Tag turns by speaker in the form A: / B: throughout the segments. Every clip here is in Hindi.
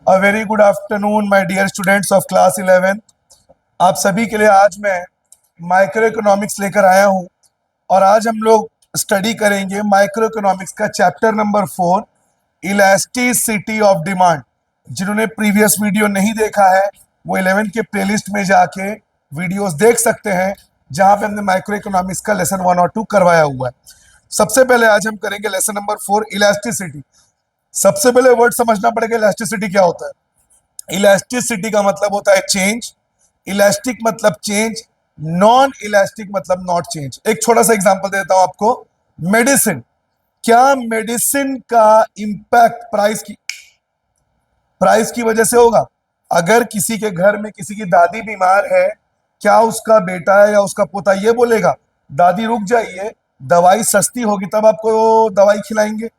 A: A very good afternoon my dear students of class 11। आप सभी के लिए आज मैं माइक्रो इकोनॉमिक्स लेकर आया हूं और आज हम लोग स्टडी करेंगे माइक्रो इकोनॉमिक्स का chapter number 4, elasticity of demand. जिन्होंने प्रीवियस वीडियो नहीं देखा है वो 11 के प्लेलिस्ट में जाके वीडियोस देख सकते हैं, जहां पे हमने माइक्रो इकोनॉमिक्स का लेसन 1 और 2 करवाया हुआ है। सबसे पहले आज हम करेंगे लेसन नंबर 4, इलास्टिसिटी। सबसे पहले वर्ड समझना पड़ेगा इलास्टिसिटी क्या होता है। इलास्टिसिटी का मतलब होता है चेंज, इलास्टिक मतलब चेंज, नॉन इलास्टिक मतलब नॉट चेंज। एक छोटा सा एग्जांपल देता हूं आपको। मेडिसिन, क्या मेडिसिन का इंपैक्ट प्राइस की वजह से होगा? अगर किसी के घर में किसी की दादी बीमार है, क्या उसका बेटा है या उसका पोता ये बोलेगा दादी रुक जाइए, दवाई सस्ती होगी तब आपको दवाई खिलाएंगे?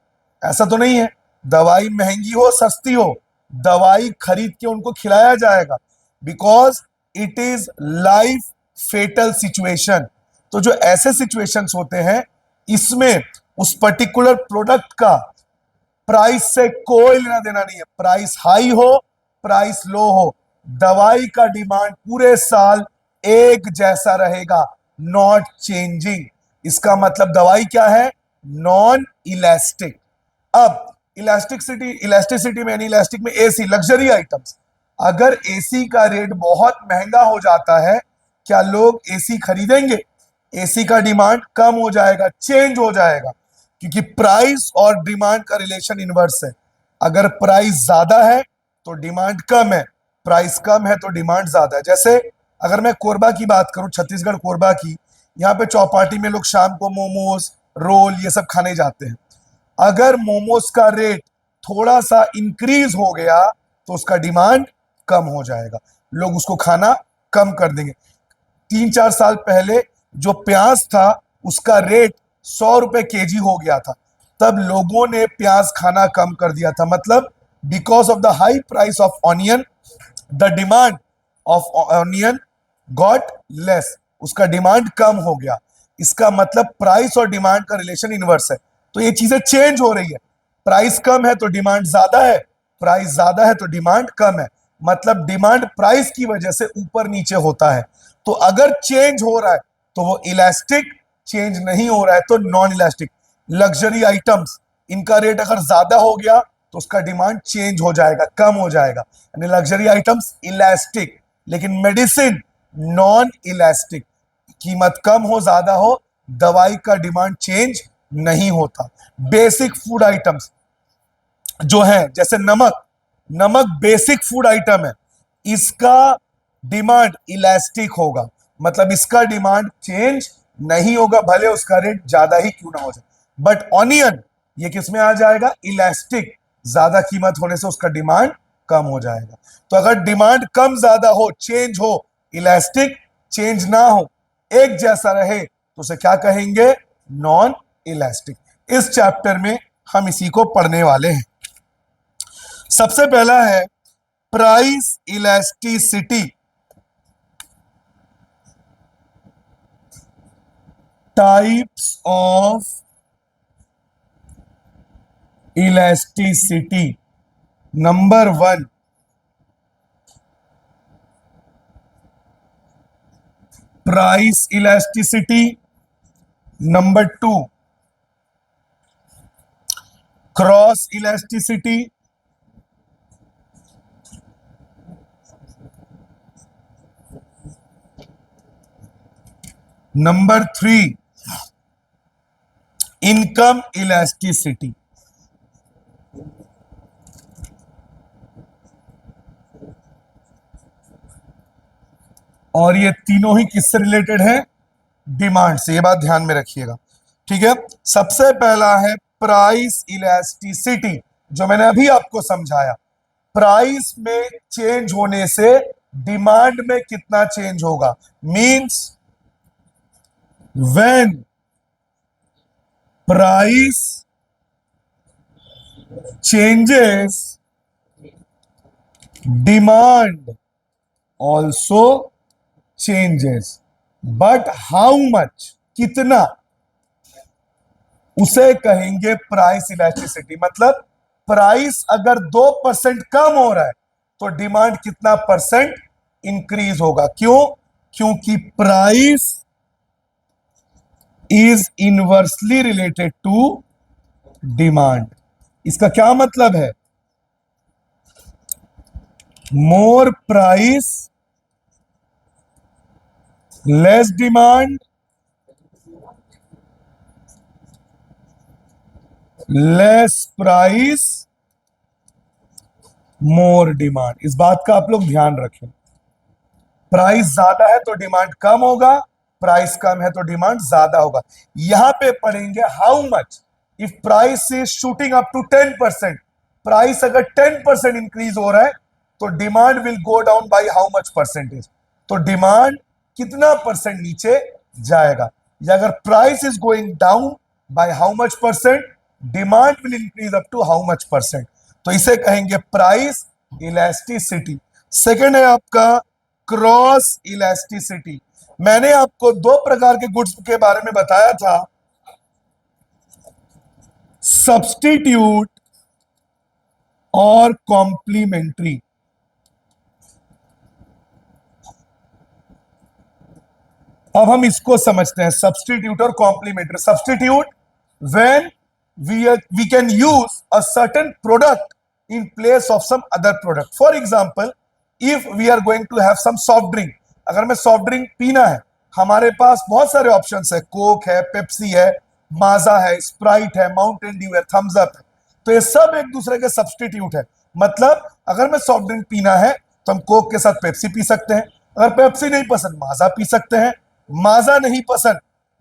A: ऐसा तो नहीं है। दवाई महंगी हो सस्ती हो, दवाई खरीद के उनको खिलाया जाएगा, because it is life fatal situation. तो जो ऐसे सिचुएशंस होते हैं, इसमें उस पर्टिकुलर प्रोडक्ट का प्राइस से कोई लेना देना नहीं है। प्राइस हाई हो, प्राइस लो हो, दवाई का डिमांड पूरे साल एक जैसा रहेगा, नॉट चेंजिंग। इसका मतलब दवाई क्या है? Non elastic. अब इलास्टिसिटी में, यानी इलास्टिक में एसी, लग्जरी आइटम्स। अगर एसी का रेट बहुत महंगा हो जाता है, क्या लोग एसी खरीदेंगे? एसी का डिमांड कम हो जाएगा, चेंज हो जाएगा, क्योंकि प्राइस और डिमांड का रिलेशन इनवर्स है। अगर प्राइस ज्यादा है तो डिमांड कम है, प्राइस कम है तो डिमांड ज्यादा है। जैसे अगर मैं कोरबा की बात करूं, छत्तीसगढ़ कोरबा की, यहाँ पे चौपाटी में लोग शाम को मोमोज, रोल ये सब खाने जाते हैं। अगर मोमोज का रेट थोड़ा सा इंक्रीज हो गया तो उसका डिमांड कम हो जाएगा, लोग उसको खाना कम कर देंगे। 3-4 साल पहले जो प्याज था उसका रेट 100 रुपए केजी हो गया था, तब लोगों ने प्याज खाना कम कर दिया था। मतलब because of the high price of onion, the demand of onion got less, उसका डिमांड कम हो गया। इसका मतलब प्राइस और डिमांड का रिलेशन इनवर्स है। तो ये चीजें चेंज हो रही है। प्राइस कम है तो डिमांड ज्यादा है, प्राइस ज्यादा है तो डिमांड कम है। मतलब डिमांड प्राइस की वजह से ऊपर नीचे होता है। तो अगर चेंज हो रहा है तो वो इलास्टिक, चेंज नहीं हो रहा है तो नॉन इलास्टिक। लग्जरी आइटम्स, इनका रेट अगर ज्यादा हो गया तो उसका डिमांड चेंज हो जाएगा, कम हो जाएगा, यानी लग्जरी आइटम्स इलास्टिक। लेकिन मेडिसिन नॉन इलास्टिक, कीमत कम हो ज्यादा हो, दवाई का डिमांड चेंज नहीं होता। बेसिक फूड आइटम्स जो है, जैसे नमक, नमक बेसिक फूड आइटम है, इसका डिमांड इलास्टिक होगा, मतलब इसका डिमांड चेंज नहीं होगा, भले उसका रेट ज्यादा ही क्यों ना हो जाए। बट ऑनियन, ये किस में आ जाएगा? इलास्टिक, ज्यादा कीमत होने से उसका डिमांड कम हो जाएगा। तो अगर डिमांड कम ज्यादा हो, चेंज हो इलास्टिक, चेंज ना हो, एक जैसा रहे, तो उसे क्या कहेंगे? Non elastic. इस चैप्टर में हम इसी को पढ़ने वाले हैं। सबसे पहला है price elasticity. Types of elasticity. Number 1, price elasticity. Number 2, cross elasticity. Number 3, income elasticity. और ये तीनों ही किससे रिलेटेड है? डिमांड से। ये बात ध्यान में रखिएगा, ठीक है। सबसे पहला है प्राइस इलास्टिसिटी, जो मैंने अभी आपको समझाया। प्राइस में चेंज होने से डिमांड में कितना चेंज होगा? Means when price changes, demand also changes. But how much, कितना, उसे कहेंगे प्राइस इलास्टिसिटी। मतलब प्राइस अगर 2% कम हो रहा है तो डिमांड कितना परसेंट इंक्रीज होगा? क्यों? क्योंकि price is inversely related to demand. इसका क्या मतलब है? More price less demand, less price more demand. इस बात का आप लोग ध्यान रखें। प्राइस ज्यादा है तो डिमांड कम होगा, प्राइस कम है तो डिमांड ज्यादा होगा। यहां पे पढ़ेंगे how much if price is shooting up to 10%। Price अगर 10% इंक्रीज हो रहा है तो demand will go down by how much percentage. तो डिमांड कितना परसेंट नीचे जाएगा? या अगर price is going down by how much percent, demand will increase up to how much percent. तो इसे कहेंगे प्राइस इलास्टिसिटी। सेकंड है आपका क्रॉस इलास्टिसिटी। मैंने आपको दो प्रकार के गुड्स के बारे में बताया था, सब्स्टिट्यूट और कॉम्प्लीमेंट्री। अब हम इसको समझते हैं, सब्स्टिट्यूट और complementary. Substitute when we can use a certain product in place of some other product. For example, if we are going to have some soft drink, अगर मैं सॉफ्ट ड्रिंक पीना है, हमारे पास बहुत सारे ऑप्शंस है, कोक है, पेप्सी है, माजा है, स्प्राइट है, माउंटेन ड्यू है, थम्स अप है। तो ये सब एक दूसरे के सब्स्टिट्यूट है। मतलब अगर मैं सॉफ्ट ड्रिंक पीना है तो हम कोक के साथ पेप्सी पी सकते हैं, अगर पेप्सी नहीं पसंद माजा पी सकते हैं, माजा नहीं पसंद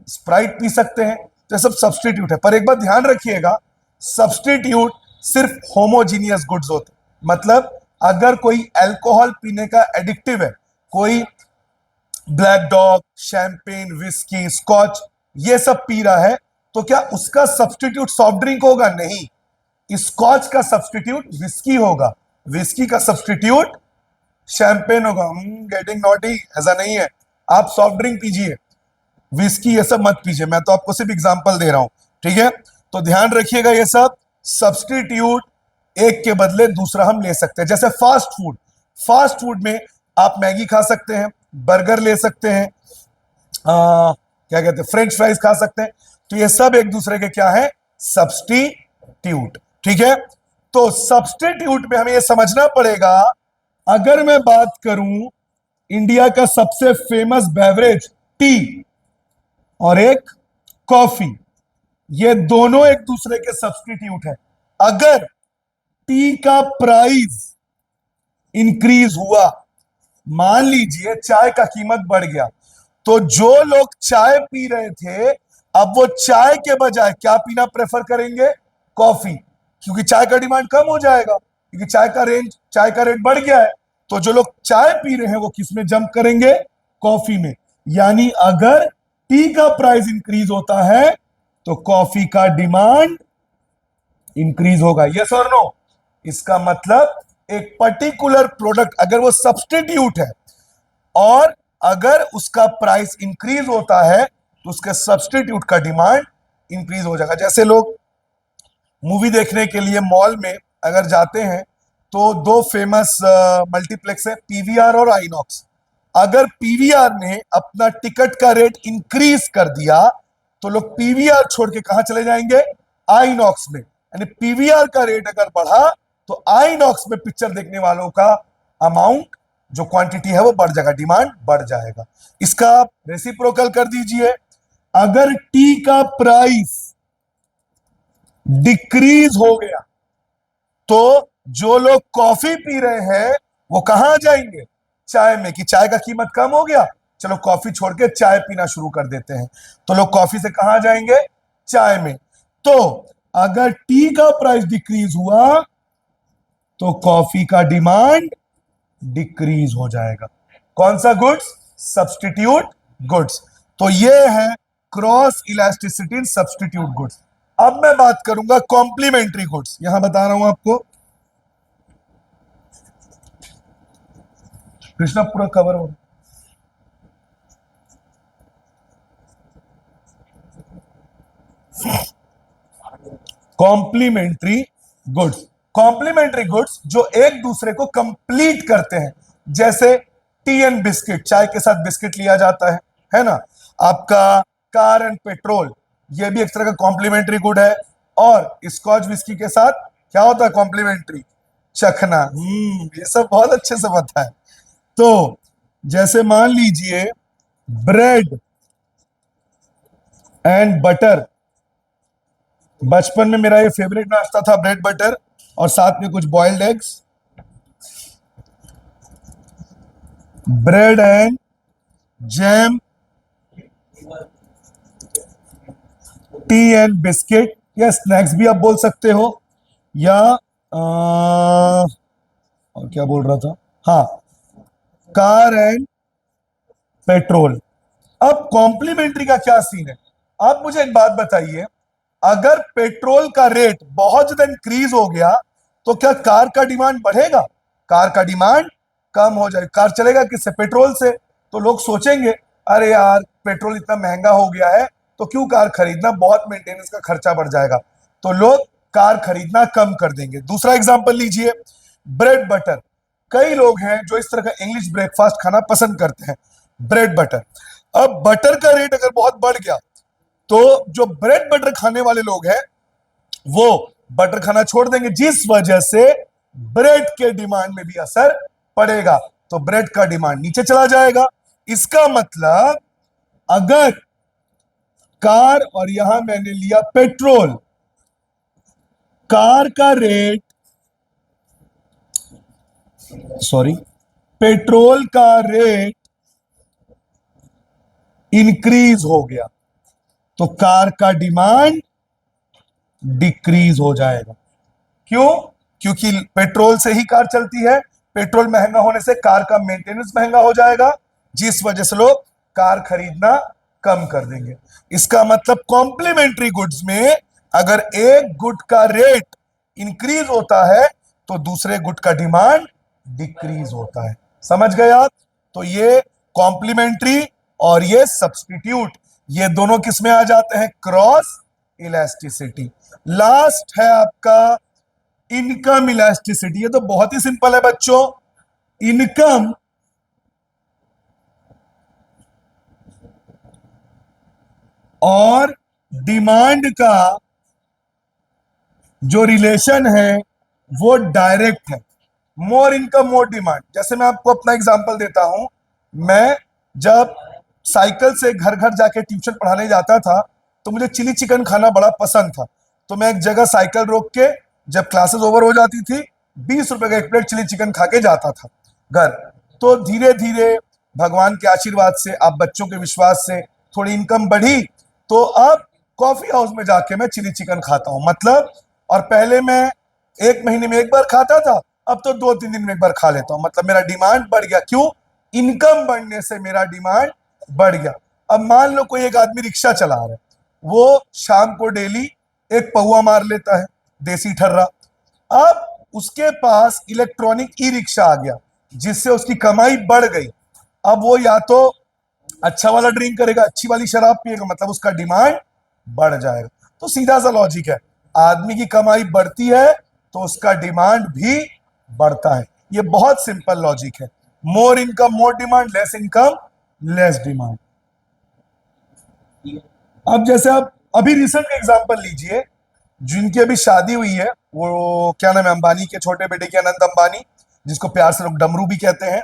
A: स्प्राइट पी सकते हैं। तो ये सब सब्स्टिट्यूट है। पर एक बात ध्यान रखिएगा, सब्स्टिट्यूट सिर्फ होमोजीनियस गुड्स होते हैं। मतलब अगर कोई अल्कोहल पीने का एडिक्टिव है, कोई Black Dog, champagne, whisky, scotch ये सब पी रहा है, तो क्या उसका सब्स्टिट्यूट सॉफ्ट ड्रिंक होगा? नहीं। स्कॉच का सब्स्टिट्यूट विस्की होगा, विस्की का सब्स्टिट्यूट शैंपेन होगा। गेटिंग नॉटी, ऐसा नहीं है। आप सॉफ्ट ड्रिंक पीजिए, विस्की ये सब मत पीजिए, मैं तो आपको सिर्फ एग्जांपल दे रहा हूं, ठीक है? तो ध्यान रखिएगा, ये सब सब्स्टिट्यूट एक के बदले दूसरा हम ले सकते हैं। जैसे फास्ट फूड, फास्ट फूड में आप मैगी खा सकते हैं, बर्गर ले सकते हैं, क्या कहते हैं, फ्रेंच फ्राइज खा सकते हैं। तो ये सब एक दूसरे के क्या है? सब्स्टिट्यूट, ठीक है? तो सब्स्टिट्यूट में हमें ये समझना पड़ेगा, अगर मैं बात करूं इंडिया का सबसे फेमस बेवरेज टी और एक कॉफी, ये दोनों एक दूसरे के सब्स्टिट्यूट है। अगर टी का प्राइस इंक्रीज हुआ, मान लीजिए चाय का कीमत बढ़ गया, तो जो लोग चाय पी रहे थे अब वो चाय के बजाय क्या पीना प्रेफर करेंगे? कॉफी। क्योंकि चाय का डिमांड कम हो जाएगा, क्योंकि चाय का रेट बढ़ गया है। तो जो लोग चाय पी रहे हैं वो किस में जंप करेंगे? कॉफी में। यानी अगर टी का प्राइस इंक्रीज होता है तो कॉफी का डिमांड इंक्रीज होगा। यस और नो? इसका मतलब एक पर्टिकुलर प्रोडक्ट अगर वो सब्स्टिट्यूट है और अगर उसका प्राइस इंक्रीज होता है तो उसके सब्स्टिट्यूट का डिमांड इंक्रीज हो जाएगा। जैसे लोग मूवी देखने के लिए मॉल में अगर जाते हैं तो दो फेमस मल्टीप्लेक्स है, पीवीआर और आइनॉक्स। अगर पीवीआर ने अपना टिकट का रेट इंक्रीज कर दिया तो लोग पीवीआर छोड़ के कहां चले जाएंगे? आइनॉक्स में। यानी पीवीआर का रेट अगर बढ़ा तो आइनॉक्स में पिक्चर देखने वालों का अमाउंट, जो क्वांटिटी है वो बढ़ जाएगा, डिमांड बढ़ जाएगा। इसका आप रेसिप्रोकल कर दीजिए, अगर टी का प्राइस डिक्रीज हो गया तो जो लोग कॉफी पी रहे हैं वो कहां जाएंगे? चाय में। कि चाय का कीमत कम हो गया, चलो कॉफी छोड़ के चाय पीना शुरू कर देते हैं। तो लोग कॉफी से कहां जाएंगे? चाय में। तो अगर टी का प्राइस डिक्रीज हुआ तो कॉफी का डिमांड डिक्रीज हो जाएगा। कौन सा गुड्स? Substitute goods. तो ये है क्रॉस इलास्टिसिटी इन सब्स्टिट्यूट गुड्स। अब मैं बात करूंगा कॉम्प्लीमेंट्री गुड्स। यहां बता रहा हूं आपको, कृष्णा पूरा कवर हो। कॉम्प्लीमेंट्री गुड्स, कॉम्प्लीमेंट्री गुड्स जो एक दूसरे को कंप्लीट करते हैं, जैसे टी एंड बिस्किट, चाय के साथ बिस्किट लिया जाता है ना। आपका कार एंड पेट्रोल, ये भी एक तरह का कॉम्प्लीमेंट्री गुड है। और स्कॉच विस्की के साथ क्या होता है कॉम्प्लीमेंट्री? चखना। ये सब बहुत अच्छे से पता है। तो जैसे मान लीजिए ब्रेड एंड बटर, बचपन में मेरा ये फेवरेट नाश्ता था, ब्रेड बटर और साथ में कुछ boiled eggs. Bread and jam, T and biscuit, या स्नैक्स भी आप बोल सकते हो, या और क्या बोल रहा था, हाँ, कार एंड पेट्रोल। अब कॉम्प्लीमेंट्री का क्या सीन है? आप मुझे एक बात बताइए, अगर पेट्रोल का रेट बहुत ज्यादा इंक्रीज हो गया तो क्या कार का डिमांड बढ़ेगा? कार का डिमांड कम हो जाए। कार चलेगा किससे? पेट्रोल से। तो लोग सोचेंगे अरे यार पेट्रोल इतना महंगा हो गया है तो क्यों कार खरीदना, बहुत मेंटेनेंस का खर्चा बढ़ जाएगा, तो लोग कार खरीदना कम कर देंगे। दूसरा एग्जांपल लीजिए, ब्रेड बटर। कई लोग हैं जो इस तरह का इंग्लिश ब्रेकफास्ट खाना पसंद करते हैं, ब्रेड बटर। अब बटर का रेट अगर बहुत बढ़ गया तो जो ब्रेड बटर खाने वाले लोग हैं वो बटर खाना छोड़ देंगे, जिस वजह से ब्रेड के डिमांड में भी असर पड़ेगा, तो ब्रेड का डिमांड नीचे चला जाएगा। इसका मतलब अगर कार, और यहां मैंने लिया पेट्रोल, कार का रेट, सॉरी, पेट्रोल का रेट इंक्रीज हो गया तो कार का डिमांड डिक्रीज हो जाएगा। क्यों? क्योंकि पेट्रोल से ही कार चलती है, पेट्रोल महंगा होने से कार का मेंटेनेंस महंगा हो जाएगा, जिस वजह से लोग कार खरीदना कम कर देंगे। इसका मतलब कॉम्प्लीमेंट्री गुड्स में अगर एक गुड का रेट इंक्रीज होता है तो दूसरे गुड का डिमांड डिक्रीज होता है। समझ गए आप? तो ये कॉम्प्लीमेंट्री और ये सब्स्टिट्यूट, ये दोनों किस में आ जाते हैं? Cross elasticity. लास्ट है आपका इनकम इलास्टिसिटी। ये तो बहुत ही सिंपल है बच्चों। इनकम और डिमांड का जो रिलेशन है वो डायरेक्ट है। More income more demand. जैसे मैं आपको अपना एग्जांपल देता हूं, मैं जब साइकिल से घर घर जाके ट्यूशन पढ़ाने जाता था तो मुझे चिली चिकन खाना बड़ा पसंद था। तो मैं एक जगह साइकिल रोक के, जब क्लासेस ओवर हो जाती थी, 20 रुपए का एक प्लेट चिली चिकन खा के जाता था घर। तो धीरे धीरे भगवान के आशीर्वाद से, आप बच्चों के विश्वास से थोड़ी इनकम बढ़ी, तो अब कॉफी हाउस में जाके मैं चिली चिकन खाता हूं। मतलब, और पहले मैं 1 महीने में एक बार खाता था, अब तो 2-3 दिन में एक बार खा लेता हूं। मतलब मेरा डिमांड बढ़ गया। क्यों? इनकम बढ़ने से मेरा डिमांड बढ़ गया। अब मान लो कोई एक आदमी रिक्शा चला रहा है, वो शाम को डेली एक पौआ मार लेता है, देसी ठर्रा। अब उसके पास इलेक्ट्रॉनिक ई रिक्शा आ गया जिससे उसकी कमाई बढ़ गई। अब वो या तो अच्छा वाला ड्रिंक करेगा, अच्छी वाली शराब पिएगा, मतलब उसका डिमांड बढ़ जाएगा। तो सीधा सा लॉजिक है, आदमी की कमाई बढ़ती है तो उसका डिमांड भी बढ़ता है। ये बहुत सिंपल लॉजिक है। More income more demand, less income less demand. अब जैसे आप अभी रिसेंट एग्जांपल लीजिए, जिनकी अभी शादी हुई है, वो क्या नाम है, अंबानी के छोटे बेटे की, अनंत अंबानी, जिसको प्यार से लोग डमरू भी कहते हैं।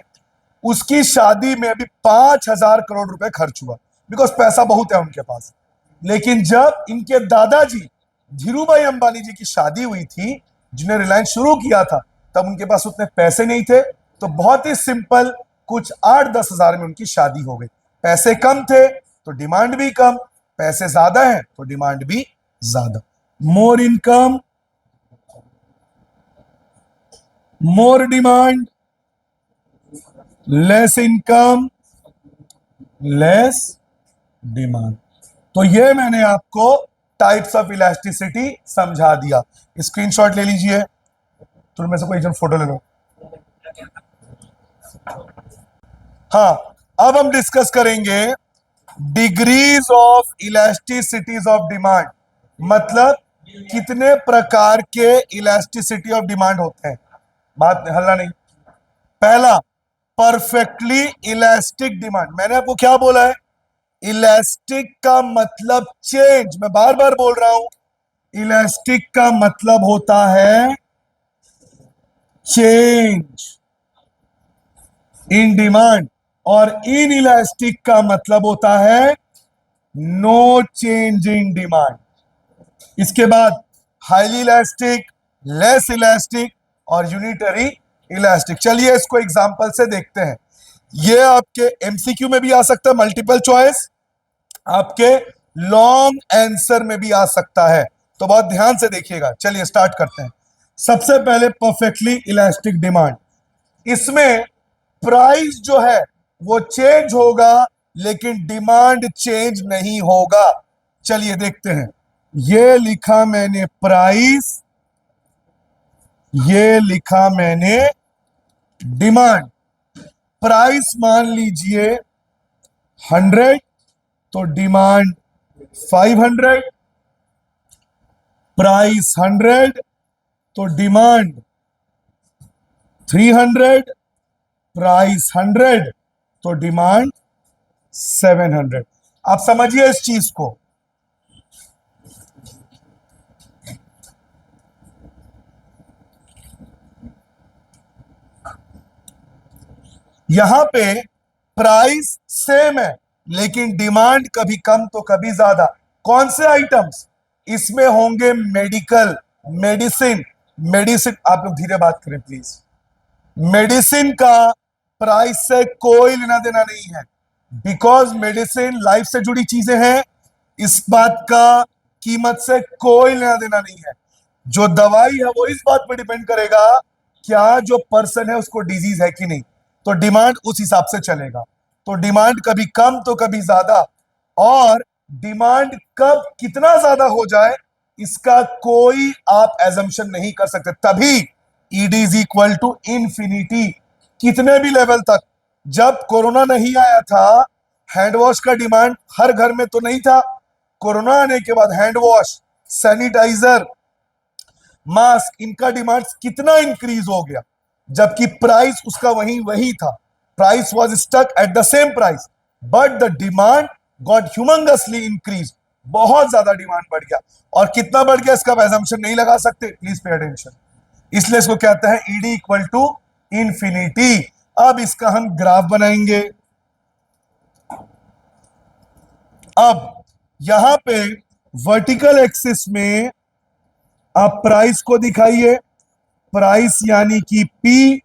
A: उसकी शादी में अभी 5,000 करोड़ रुपए खर्च हुआ, बिकॉज पैसा बहुत है उनके पास। लेकिन जब इनके दादाजी धीरू भाई अंबानी जी की शादी हुई थी, जिन्हें रिलायंस शुरू किया था, तब उनके पास उतने पैसे नहीं थे। तो बहुत ही सिंपल, कुछ 8-10 हजार में उनकी शादी हो गई। पैसे कम थे तो डिमांड भी कम, पैसे ज्यादा है तो डिमांड भी ज्यादा। More income more demand, less income less demand. तो ये मैंने आपको टाइप्स ऑफ इलास्टिसिटी समझा दिया। स्क्रीनशॉट ले लीजिए, तुम में से कोई जन फोटो ले लो। हाँ, अब हम डिस्कस करेंगे डिग्रीज ऑफ इलास्टिसिटीज ऑफ डिमांड। मतलब कितने प्रकार के इलास्टिसिटी ऑफ डिमांड होते हैं? बात हल्ला नहीं। पहला, परफेक्टली इलास्टिक डिमांड। मैंने आपको क्या बोला है? इलास्टिक का मतलब चेंज। मैं बार बार बोल रहा हूं, इलास्टिक का मतलब होता है चेंज इन डिमांड, और इन इलास्टिक का मतलब होता है नो चेंज इन डिमांड। इसके बाद हाईली इलास्टिक, लेस इलास्टिक और यूनिटरी इलास्टिक। चलिए इसको एग्जांपल से देखते हैं। ये आपके एमसीक्यू में भी आ सकता है, मल्टीपल चॉइस, आपके लॉन्ग आंसर में भी आ सकता है, तो बहुत ध्यान से देखिएगा। चलिए स्टार्ट करते हैं। सबसे पहले परफेक्टली इलास्टिक डिमांड। इसमें प्राइस जो है वो चेंज होगा लेकिन डिमांड चेंज नहीं होगा। चलिए देखते हैं। ये लिखा मैंने प्राइस, ये लिखा मैंने डिमांड। प्राइस मान लीजिए 100, तो डिमांड 500। प्राइस 100 तो डिमांड 300। प्राइस 100 तो डिमांड 700। आप समझिए इस चीज को। यहां पे प्राइस सेम है लेकिन डिमांड कभी कम तो कभी ज्यादा। कौन से आइटम्स? इसमें होंगे मेडिकल, मेडिसिन। मेडिसिन, आप लोग धीरे बात करें प्लीज। मेडिसिन का प्राइस से कोई लेना देना नहीं है, बिकॉज मेडिसिन लाइफ से जुड़ी चीजें हैं। इस बात का कीमत से कोई लेना देना नहीं है। जो दवाई है वो इस बात पर डिपेंड करेगा क्या जो पर्सन है उसको डिजीज है कि नहीं, तो डिमांड उस हिसाब से चलेगा। तो डिमांड कभी कम तो कभी ज्यादा, और डिमांड कब कितना ज्यादा हो जाए इसका कोई आप एजम्पशन नहीं कर सकते। तभी ED is equal to infinity. कितने भी लेवल तक। जब कोरोना नहीं आया था, हैंड वॉश का डिमांड हर घर में तो नहीं था। कोरोना आने के बाद हैंड वॉश, सैनिटाइजर, मास्क, इनका डिमांड कितना इंक्रीज हो गया, जबकि प्राइस उसका वही वही था। Price was stuck at the same price, but the demand got humongously increase. बहुत ज्यादा डिमांड बढ़ गया, और कितना बढ़ गया इसका एजम्पशन नहीं लगा सकते। Please pay attention. इसलिए इसको कहते हैं ईडी इक्वल टू इंफिनिटी। अब इसका हम ग्राफ बनाएंगे। अब यहां पे वर्टिकल एक्सिस में आप प्राइस को दिखाइए, प्राइस यानी कि P,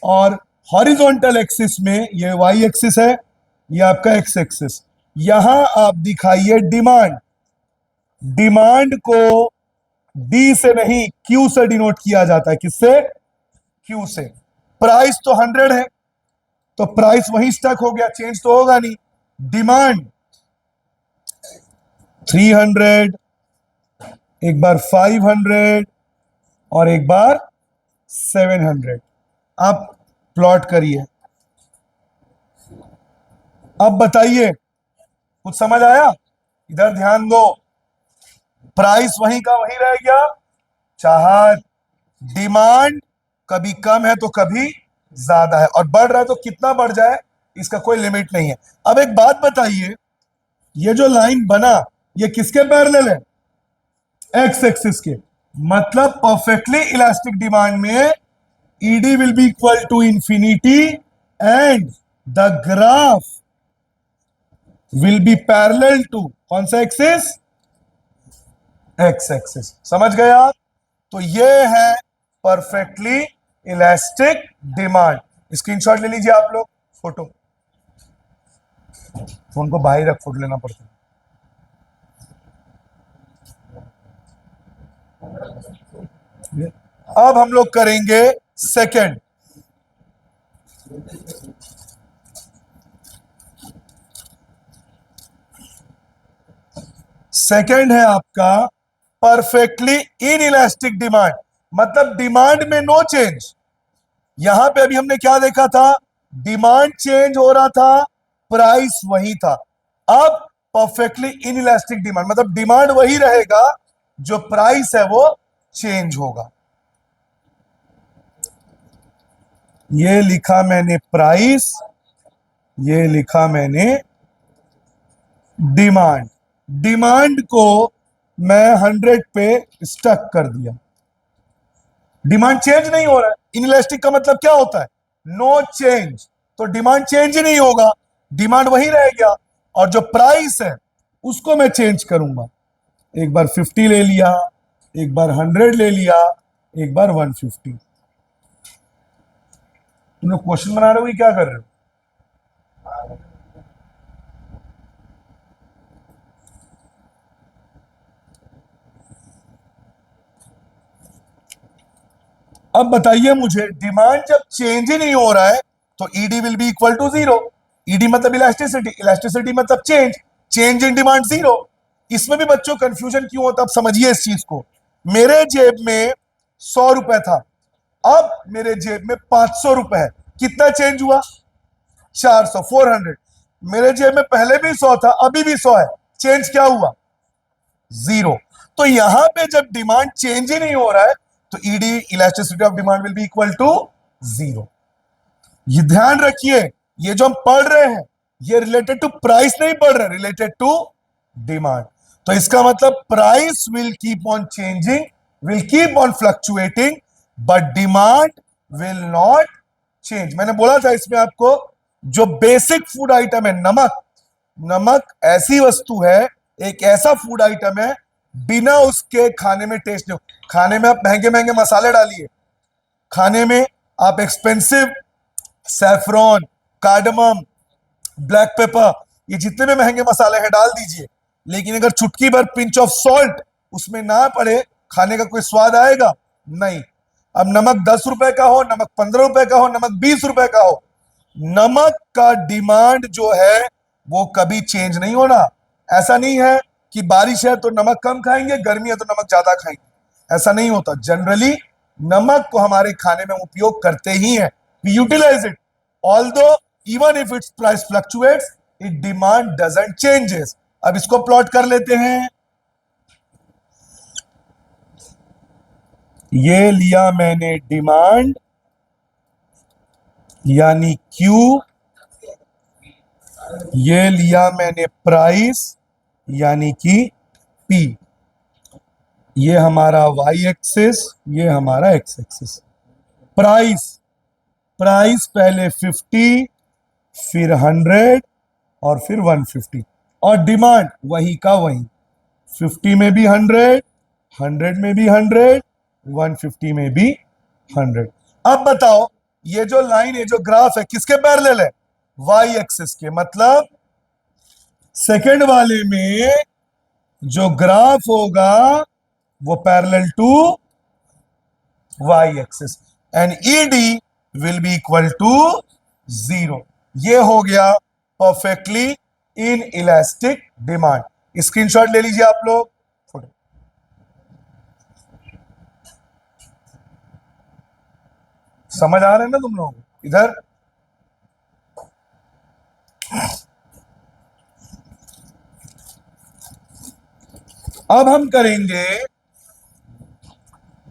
A: और हॉरिजॉन्टल एक्सिस में ये वाई एक्सिस है, ये आपका एक्स एक्सिस। यहां आप दिखाइए डिमांड। डिमांड को D से नहीं Q से डिनोट किया जाता है। किससे? Q से। प्राइस तो 100 है, तो प्राइस वही स्टक हो गया, चेंज तो होगा नहीं। डिमांड 300, एक बार 500 और एक बार 700। आप प्लॉट करिए। अब बताइए, कुछ समझ आया? इधर ध्यान दो। प्राइस वही का वही रह गया, चाहत। डिमांड कभी कम है तो कभी ज्यादा है, और बढ़ रहा है तो कितना बढ़ जाए इसका कोई लिमिट नहीं है। अब एक बात बताइए, ये जो लाइन बना ये किसके पैरेलल है? एक्स एक्सिस के। मतलब परफेक्टली इलास्टिक डिमांड में ED will be equal to infinity and the graph will be parallel to कौन सा एक्सिस? X axis. समझ गए आप? तो ये है परफेक्टली इलास्टिक डिमांड। स्क्रीनशॉट ले लीजिए आप लोग, फोटो। फोन को बाहर रख, फोटो लेना पड़ता है। अब हम लोग करेंगे सेकंड। सेकंड है आपका परफेक्टली इन इलास्टिक डिमांड। मतलब डिमांड में नो चेंज। यहां पे अभी हमने क्या देखा था? डिमांड चेंज हो रहा था, प्राइस वही था। अब परफेक्टली इन इलास्टिक डिमांड मतलब डिमांड वही रहेगा, जो प्राइस है वो चेंज होगा। ये लिखा मैंने प्राइस, ये लिखा मैंने डिमांड। डिमांड को मैं 100 पे स्टक कर दिया। डिमांड चेंज नहीं हो रहा है। इनइलास्टिक का मतलब क्या होता है? No change. तो डिमांड चेंज ही नहीं होगा, डिमांड वही रह गया। और जो प्राइस है उसको मैं चेंज करूंगा। एक बार 50 ले लिया, एक बार 100 ले लिया, एक बार 150। तुम लोग क्वेश्चन बना रहे हो कि क्या कर रहे हो? अब बताइए मुझे, डिमांड जब चेंज ही नहीं हो रहा है तो ED will be equal to zero. ED मतलब इलास्टिसिटी, इलास्टिसिटी मतलब change, change in demand zero. इसमें भी बच्चों कंफ्यूजन क्यों होता है, अब समझिए इस चीज को। मेरे जेब में 100 रुपए था, अब मेरे जेब में 500 रुपए है। कितना चेंज हुआ? 400, 400। मेरे जेब में पहले भी 100 था, अभी भी 100 है। चेंज क्या हुआ? जीरो। तो यहां पे जब डिमांड चेंज ही नहीं हो रहा है तो ED, elasticity of demand, will be equal to zero. ये ध्यान रखिए, ये जो हम पढ़ रहे हैं ये रिलेटेड टू प्राइस नहीं पढ़ रहे, रिलेटेड टू डिमांड। तो इसका मतलब price will keep on changing, will keep on fluctuating, but demand will not change. मैंने बोला था इसमें आपको, जो बेसिक फूड आइटम है नमक, नमक ऐसी वस्तु है, एक ऐसा फूड आइटम है बिना उसके खाने में टेस्ट नहीं हो। खाने में आप महंगे महंगे मसाले डालिए, खाने में आप expensive saffron, cardamom, black pepper, ये जितने भी महंगे मसाले हैं डाल दीजिए, लेकिन अगर चुटकी भर पिंच ऑफ सॉल्ट उसमें ना पड़े, खाने का कोई स्वाद आएगा? नहीं। अब नमक 10 रुपए का हो, नमक 15 रुपए का हो, नमक 20 रुपए का हो, नमक का डिमांड जो है वो कभी चेंज नहीं होना। ऐसा नहीं है कि बारिश है तो नमक कम खाएंगे, गर्मी है तो नमक ज्यादा खाएंगे, ऐसा नहीं होता। जनरली नमक को हमारे खाने में उपयोग करते ही हैं, we utilize it, although even if its price fluctuates, it demand doesn't changes. अब इसको प्लॉट कर लेते हैं। ये लिया मैंने डिमांड यानी Q, ये लिया मैंने प्राइस यानी कि P। ये हमारा y एक्सिस, ये हमारा x एक्सिस। प्राइस, प्राइस पहले 50, फिर 100 और फिर 150। और डिमांड वही का वही, 50 में भी 100, 100 में भी 100, 150 में भी 100। अब बताओ, ये जो लाइन है, जो ग्राफ है, किसके पैरेलल है? y एक्सिस के। मतलब सेकंड वाले में जो ग्राफ होगा वो parallel to y axis, and ED will be equal to zero. ये हो गया perfectly inelastic demand. Screenshot ले लीजिए आप लोग, फोटो। समझ आ रहे हैं ना तुम लोग? इधर अब हम करेंगे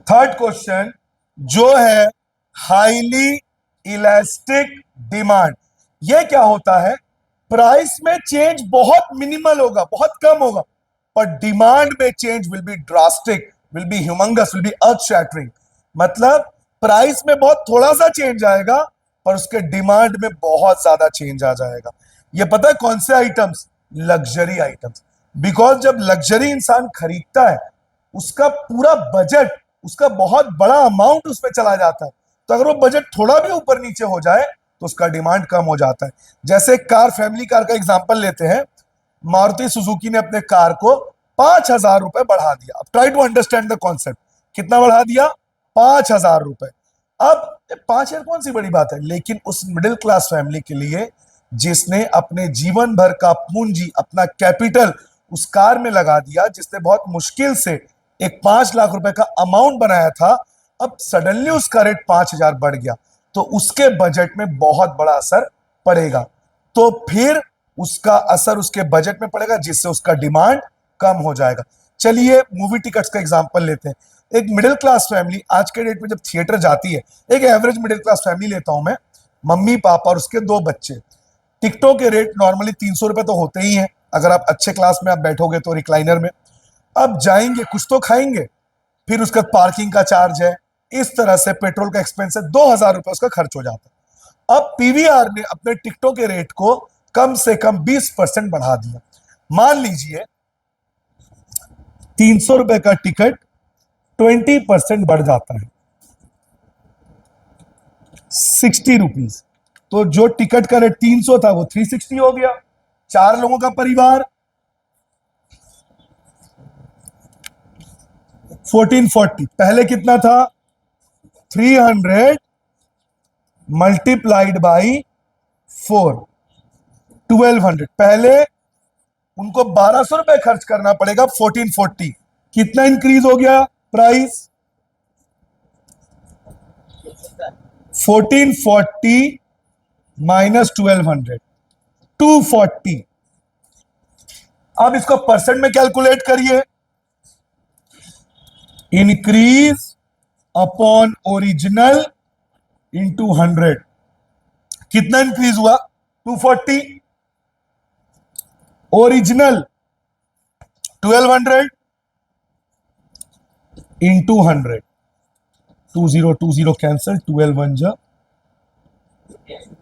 A: थर्ड क्वेश्चन, जो है हाईली इलास्टिक डिमांड। ये क्या होता है? प्राइस में चेंज बहुत मिनिमल होगा, बहुत कम होगा, पर डिमांड में change will be drastic, will be humongous, will be earth shattering. मतलब प्राइस में बहुत थोड़ा सा चेंज आएगा, पर उसके डिमांड में बहुत ज्यादा चेंज आ जाएगा। ये पता है कौन से आइटम्स? Luxury items. बिकॉज जब लग्जरी इंसान खरीदता है, उसका पूरा बजट, उसका बहुत बड़ा अमाउंट उसमें चला जाता है। तो अगर वो बजट थोड़ा भी ऊपर नीचे हो जाए तो उसका डिमांड कम हो जाता है। जैसे कार, फैमिली कार का एग्जांपल लेते हैं। मारुति सुजुकी ने अपने कार को 5,000 रुपए बढ़ा दिया। अब try to understand the concept. कितना बढ़ा दिया? 5,000 रुपए। अब 5,000 कौन सी बड़ी बात है, लेकिन उस मिडिल क्लास फैमिली के लिए, जिसने अपने जीवन भर का पूंजी, अपना कैपिटल उस कार में लगा दिया, जिसने बहुत मुश्किल से एक 5 लाख रुपए का अमाउंट बनाया था, अब सडनली उसका रेट 5,000 बढ़ गया, तो उसके बजट में बहुत बड़ा असर पड़ेगा। तो फिर उसका असर उसके बजट में पड़ेगा, जिससे उसका डिमांड कम हो जाएगा। चलिए मूवी टिकट्स का एग्जांपल लेते हैं। एक मिडिल क्लास फैमिली आज के डेट में जब थिएटर जाती है, एक एवरेज मिडिल क्लास फैमिली लेता हूं मैं, मम्मी पापा और उसके 2 बच्चे, टिकटों के रेट नॉर्मली 300 रुपए तो होते ही हैं। अगर आप अच्छे क्लास में आप बैठोगे तो रिक्लाइनर में, अब जाएंगे कुछ तो खाएंगे, फिर उसका पार्किंग का चार्ज है, इस तरह से पेट्रोल का एक्सपेंस है, 2,000 रुपए उसका खर्च हो जाता है। अब पीवीआर ने अपने टिकटों के रेट को कम से कम 20% बढ़ा दिया। मान लीजिए 300 रुपए का टिकट 20% बढ़ जाता है, 60 रुपीज। तो जो टिकट का रेट 300 था वो 360 हो गया। 4 लोगों का परिवार 1440, पहले कितना था 300 मल्टीप्लाइड बाई 4, 1200। पहले उनको 1,200 रुपए खर्च करना पड़ेगा, 1440। कितना इंक्रीज हो गया प्राइस, 1440 माइनस 1200, 240। अब इसको परसेंट में कैलकुलेट करिए, इंक्रीज अपॉन ओरिजिनल इंटू 100। कितना इंक्रीज हुआ 240, ओरिजिनल 1200 इंटू 100, 2020 कैंसिल, 12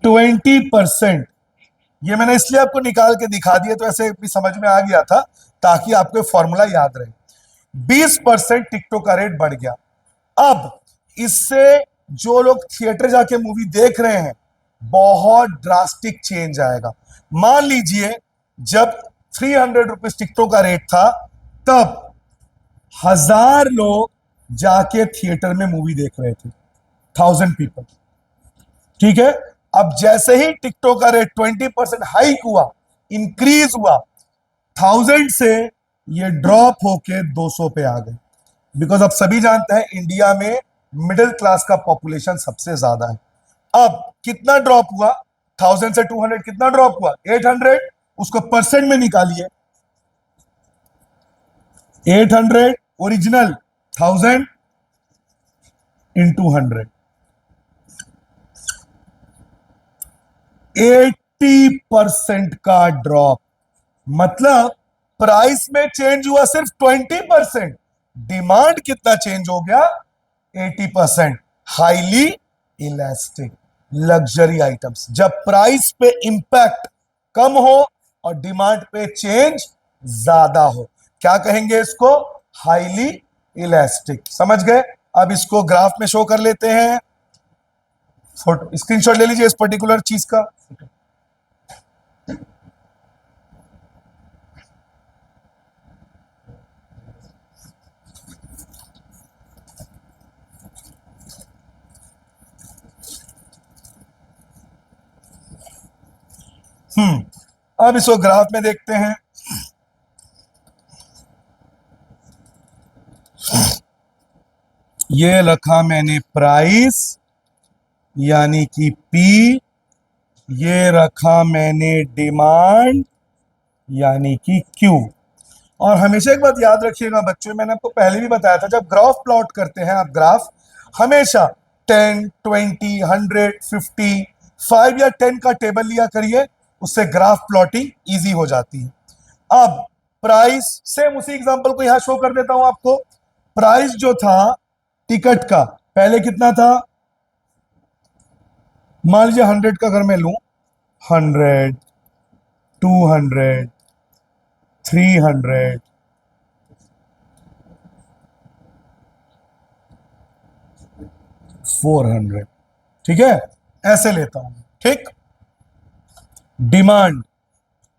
A: 20%। ये मैंने इसलिए आपको निकाल के दिखा दिया तो ऐसे भी समझ में आ गया था, ताकि आपको फॉर्मूला याद रहे। 20% टिकटों का रेट बढ़ गया। अब इससे जो लोग थिएटर जाके मूवी देख रहे हैं, बहुत ड्रास्टिक चेंज आएगा। मान लीजिए जब 300 रुपीज टिकटों का रेट था, तब 1,000 लोग जाके थिएटर में मूवी देख रहे थे, 1,000 पीपल। ठीक है, अब जैसे ही टिकटों का रेट 20% हाइक हुआ, इंक्रीज हुआ, 1,000 से ये ड्रॉप होके 200 पे आ गए। बिकॉज अब सभी जानते हैं इंडिया में मिडिल क्लास का पॉपुलेशन सबसे ज्यादा है। अब कितना ड्रॉप हुआ, 1,000 से 200 कितना ड्रॉप हुआ, 800। उसको परसेंट में निकालिए, 800 ओरिजिनल, 1,000 इंटू 100, 80% का ड्रॉप। मतलब प्राइस में चेंज हुआ सिर्फ 20%, डिमांड कितना चेंज हो गया, 80%। हाईली इलास्टिक लग्जरी आइटम्स, जब प्राइस पे इंपैक्ट कम हो और डिमांड पे चेंज ज्यादा हो, क्या कहेंगे इसको, हाईली इलास्टिक। समझ गए। अब इसको ग्राफ में शो कर लेते हैं, स्क्रीनशॉट ले लीजिए इस पर्टिकुलर चीज का। अब इसको ग्राफ में देखते हैं। ये रखा मैंने प्राइस यानी कि पी, ये रखा मैंने डिमांड यानी कि क्यू। और हमेशा एक बात याद रखिएगा बच्चों, मैंने आपको पहले भी बताया था, जब ग्राफ प्लॉट करते हैं आप, ग्राफ हमेशा 10, 20, 100, 50, 5 या 10 का टेबल लिया करिए, उससे ग्राफ प्लॉटिंग इजी हो जाती है। अब प्राइस सेम उसी एग्जांपल को यहां शो कर देता हूं आपको। प्राइस जो था टिकट का पहले कितना था, मान लीजिए 100 का अगर मैं लूं, 100, 200, 300, 400। ठीक है, ऐसे लेता हूं। ठीक, डिमांड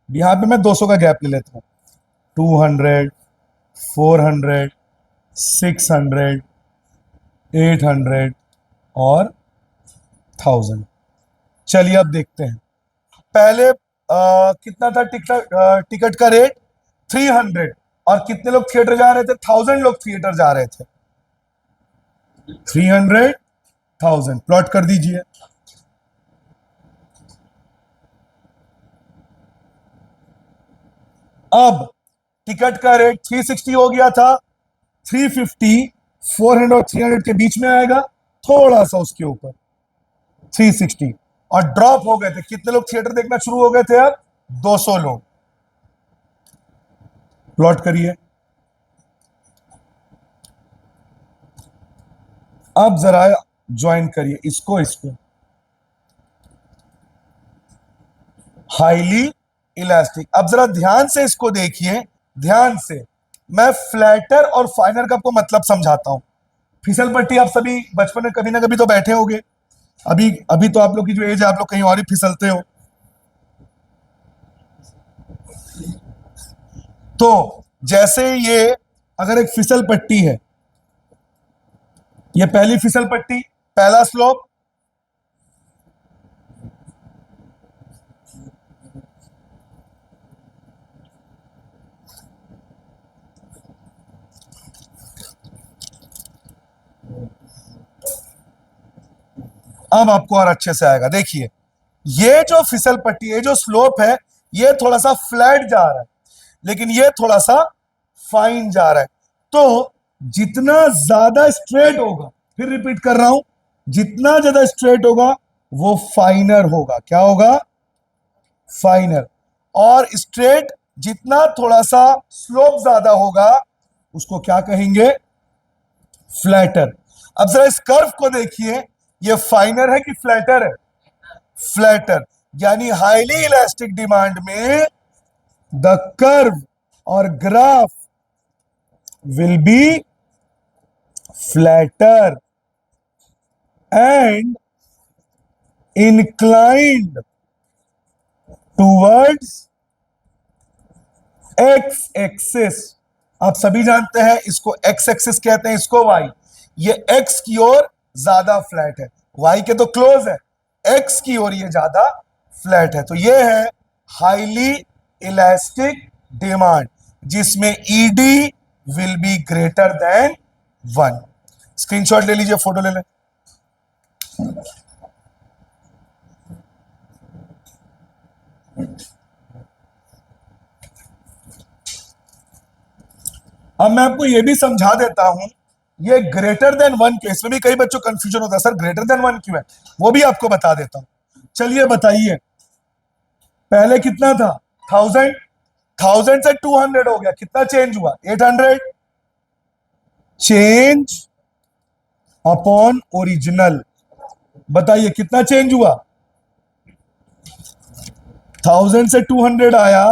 A: यहां पे मैं 200 का गैप ले लेता हूं, 200, 400, 600, 800 और 1,000। चलिए अब देखते हैं। पहले कितना था टिकट का रेट, 300, और कितने लोग थिएटर जा रहे थे, 1,000 लोग थिएटर जा रहे थे। 300, 1,000 प्लॉट कर दीजिए। अब टिकट का रेट 360 हो गया था, 350, 400 और 300 के बीच में आएगा, थोड़ा सा उसके ऊपर 360, और ड्रॉप हो गए थे। कितने लोग थिएटर देखना शुरू हो गए थे? अब 200 लोग। प्लॉट करिए। अब जरा ज्वाइन करिए इसको, हाईली इलास्टिक। अब जरा ध्यान से इसको देखिए, ध्यान से। मैं फ्लैटर और फाइनर का आपको मतलब समझाता हूं। फिसल पट्टी आप सभी बचपन में कभी ना कभी तो बैठे होंगे। अभी अभी तो आप लोग की जो एज है, आप लोग कहीं और ही फिसलते हो। तो जैसे ये अगर एक फिसल पट्टी है, ये पहली फिसल पट्टी, पहला स्लोप, अब आपको और अच्छे से आएगा। देखिए, ये जो फिसल पट्टी है, जो स्लोप है, ये थोड़ा सा फ्लैट जा रहा है, लेकिन ये थोड़ा सा फाइन जा रहा है। तो जितना ज्यादा स्ट्रेट होगा, फिर रिपीट कर रहा हूं, जितना ज्यादा स्ट्रेट होगा वो फाइनर होगा। क्या होगा? फाइनर। और स्ट्रेट जितना थोड़ा सा स्लोप ज्यादा होगा, उसको क्या कहेंगे? फ्लैटर। अब जरा इस कर्व को देखिए, ये फाइनर है कि फ्लैटर है? फ्लैटर। यानी हाईली इलास्टिक डिमांड में द कर्व और graph will B flatter and inclined towards x axis. आप सभी जानते हैं इसको x एक्सिस कहते हैं, इसको y। ये x की ओर ज्यादा फ्लैट है, y के तो क्लोज है, x की ओर ये ज्यादा फ्लैट है। तो ये है हाईली इलास्टिक डिमांड, जिसमें ED will be greater than 1। Screenshot ले लीजिए, फोटो ले लें। अब मैं आपको यह भी समझा देता हूं, ये ग्रेटर देन 1 के, इसमें भी कई बच्चों को कंफ्यूजन होता है, सर ग्रेटर देन 1 क्यों है? वो भी आपको बता देता हूं। चलिए बताइए, पहले कितना था? 1000। 1000 से 200 हो गया, कितना चेंज हुआ? 800। Change upon original. बताइए कितना चेंज हुआ? 1000 से 200 आया,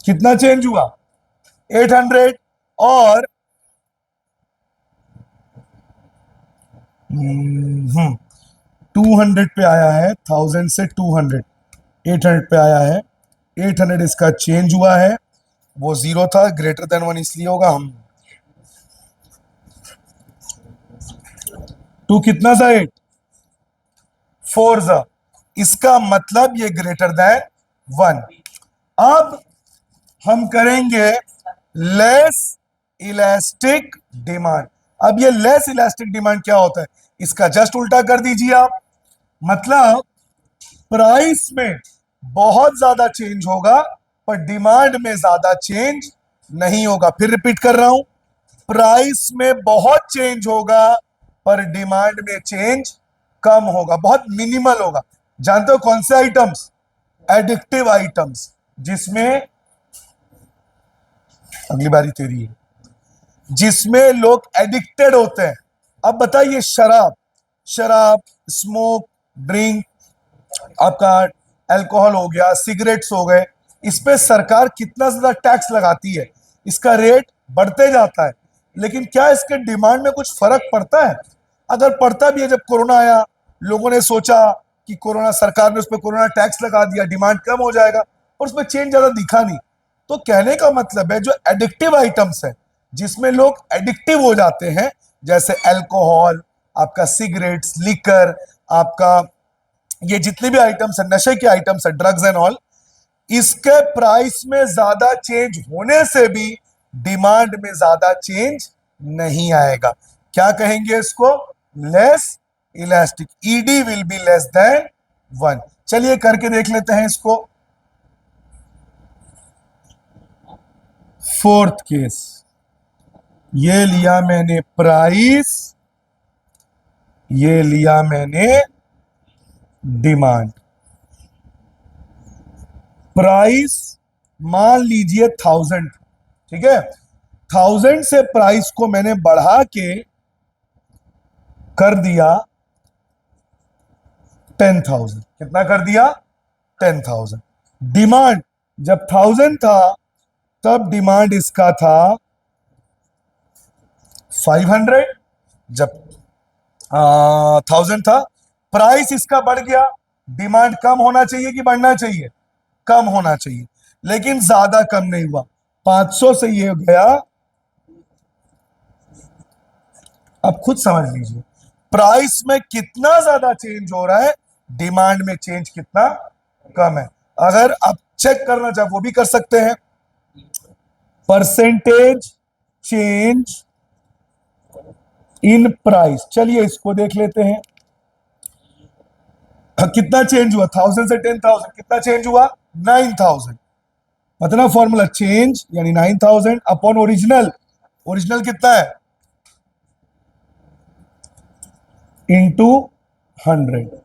A: कितना चेंज हुआ? 800। और 200 पे आया है, 1000 से 200, 800 पे आया है। 800 इसका चेंज हुआ है, वो जीरो था, ग्रेटर देन 1 इसलिए होगा। हम 2 कितना सा? 8, 4 सा, इसका मतलब ये ग्रेटर देन 1। अब हम करेंगे लेस इलास्टिक डिमांड। अब ये लेस इलास्टिक डिमांड क्या होता है? इसका जस्ट उल्टा कर दीजिए आप। मतलब प्राइस में बहुत ज्यादा चेंज होगा, पर डिमांड में ज्यादा चेंज नहीं होगा। फिर रिपीट कर रहा हूं, प्राइस में बहुत चेंज होगा, पर डिमांड में चेंज कम होगा, बहुत मिनिमल होगा। जानते हो कौन से आइटम्स? एडिक्टिव आइटम्स, जिसमें, अगली बारी तेरी है, जिसमें लोग एडिक्टेड होते हैं। अब बताइए, शराब, शराब, स्मोक ड्रिंक, आपका अल्कोहल हो गया, सिगरेट्स हो गए, इस पे सरकार कितना ज्यादा टैक्स लगाती है, इसका रेट बढ़ते जाता है। लेकिन क्या इसके डिमांड में कुछ फर्क पड़ता है? अगर पड़ता भी है, जब कोरोना आया, लोगों ने सोचा कि कोरोना, सरकार ने उस पर कोरोना टैक्स लगा दिया, डिमांड कम हो जाएगा, और उसमें चेंज ज्यादा दिखा नहीं। तो कहने का मतलब है, जो एडिक्टिव आइटम्स है, जिसमें लोग एडिक्टिव हो जाते हैं, जैसे अल्कोहल, आपका सिगरेट्स, लिकर, आपका ये जितने भी आइटम्स है, नशे के आइटम्स है, ड्रग्स एंड ऑल, इसके प्राइस में ज्यादा चेंज होने से भी डिमांड में ज्यादा चेंज नहीं आएगा। क्या कहेंगे इसको? Less elastic. ED will be less than 1। चलिए करके देख लेते हैं इसको। फोर्थ केस, ये लिया मैंने प्राइस, ये लिया मैंने डिमांड। प्राइस मान लीजिए 1000, ठीक है, 1000 से प्राइस को मैंने बढ़ा के कर दिया 10,000। कितना कर दिया? 10,000। डिमांड जब 1000 था तब डिमांड इसका था 500, जब 1000 था। प्राइस इसका बढ़ गया, डिमांड कम होना चाहिए कि बढ़ना चाहिए? कम होना चाहिए, लेकिन ज्यादा कम नहीं हुआ। 500 से ये गया, अब खुद समझ लीजिए प्राइस में कितना ज्यादा चेंज हो रहा है, डिमांड में चेंज कितना कम है। अगर आप चेक करना चाहे वो भी कर सकते हैं। परसेंटेज चेंज इन प्राइस, चलिए इसको देख लेते हैं। कितना चेंज हुआ? 1000 से 10,000, कितना चेंज हुआ? 9,000। मतलब फॉर्मूला चेंज यानी 9,000 अपॉन ओरिजिनल, ओरिजिनल कितना है? इंटू 100।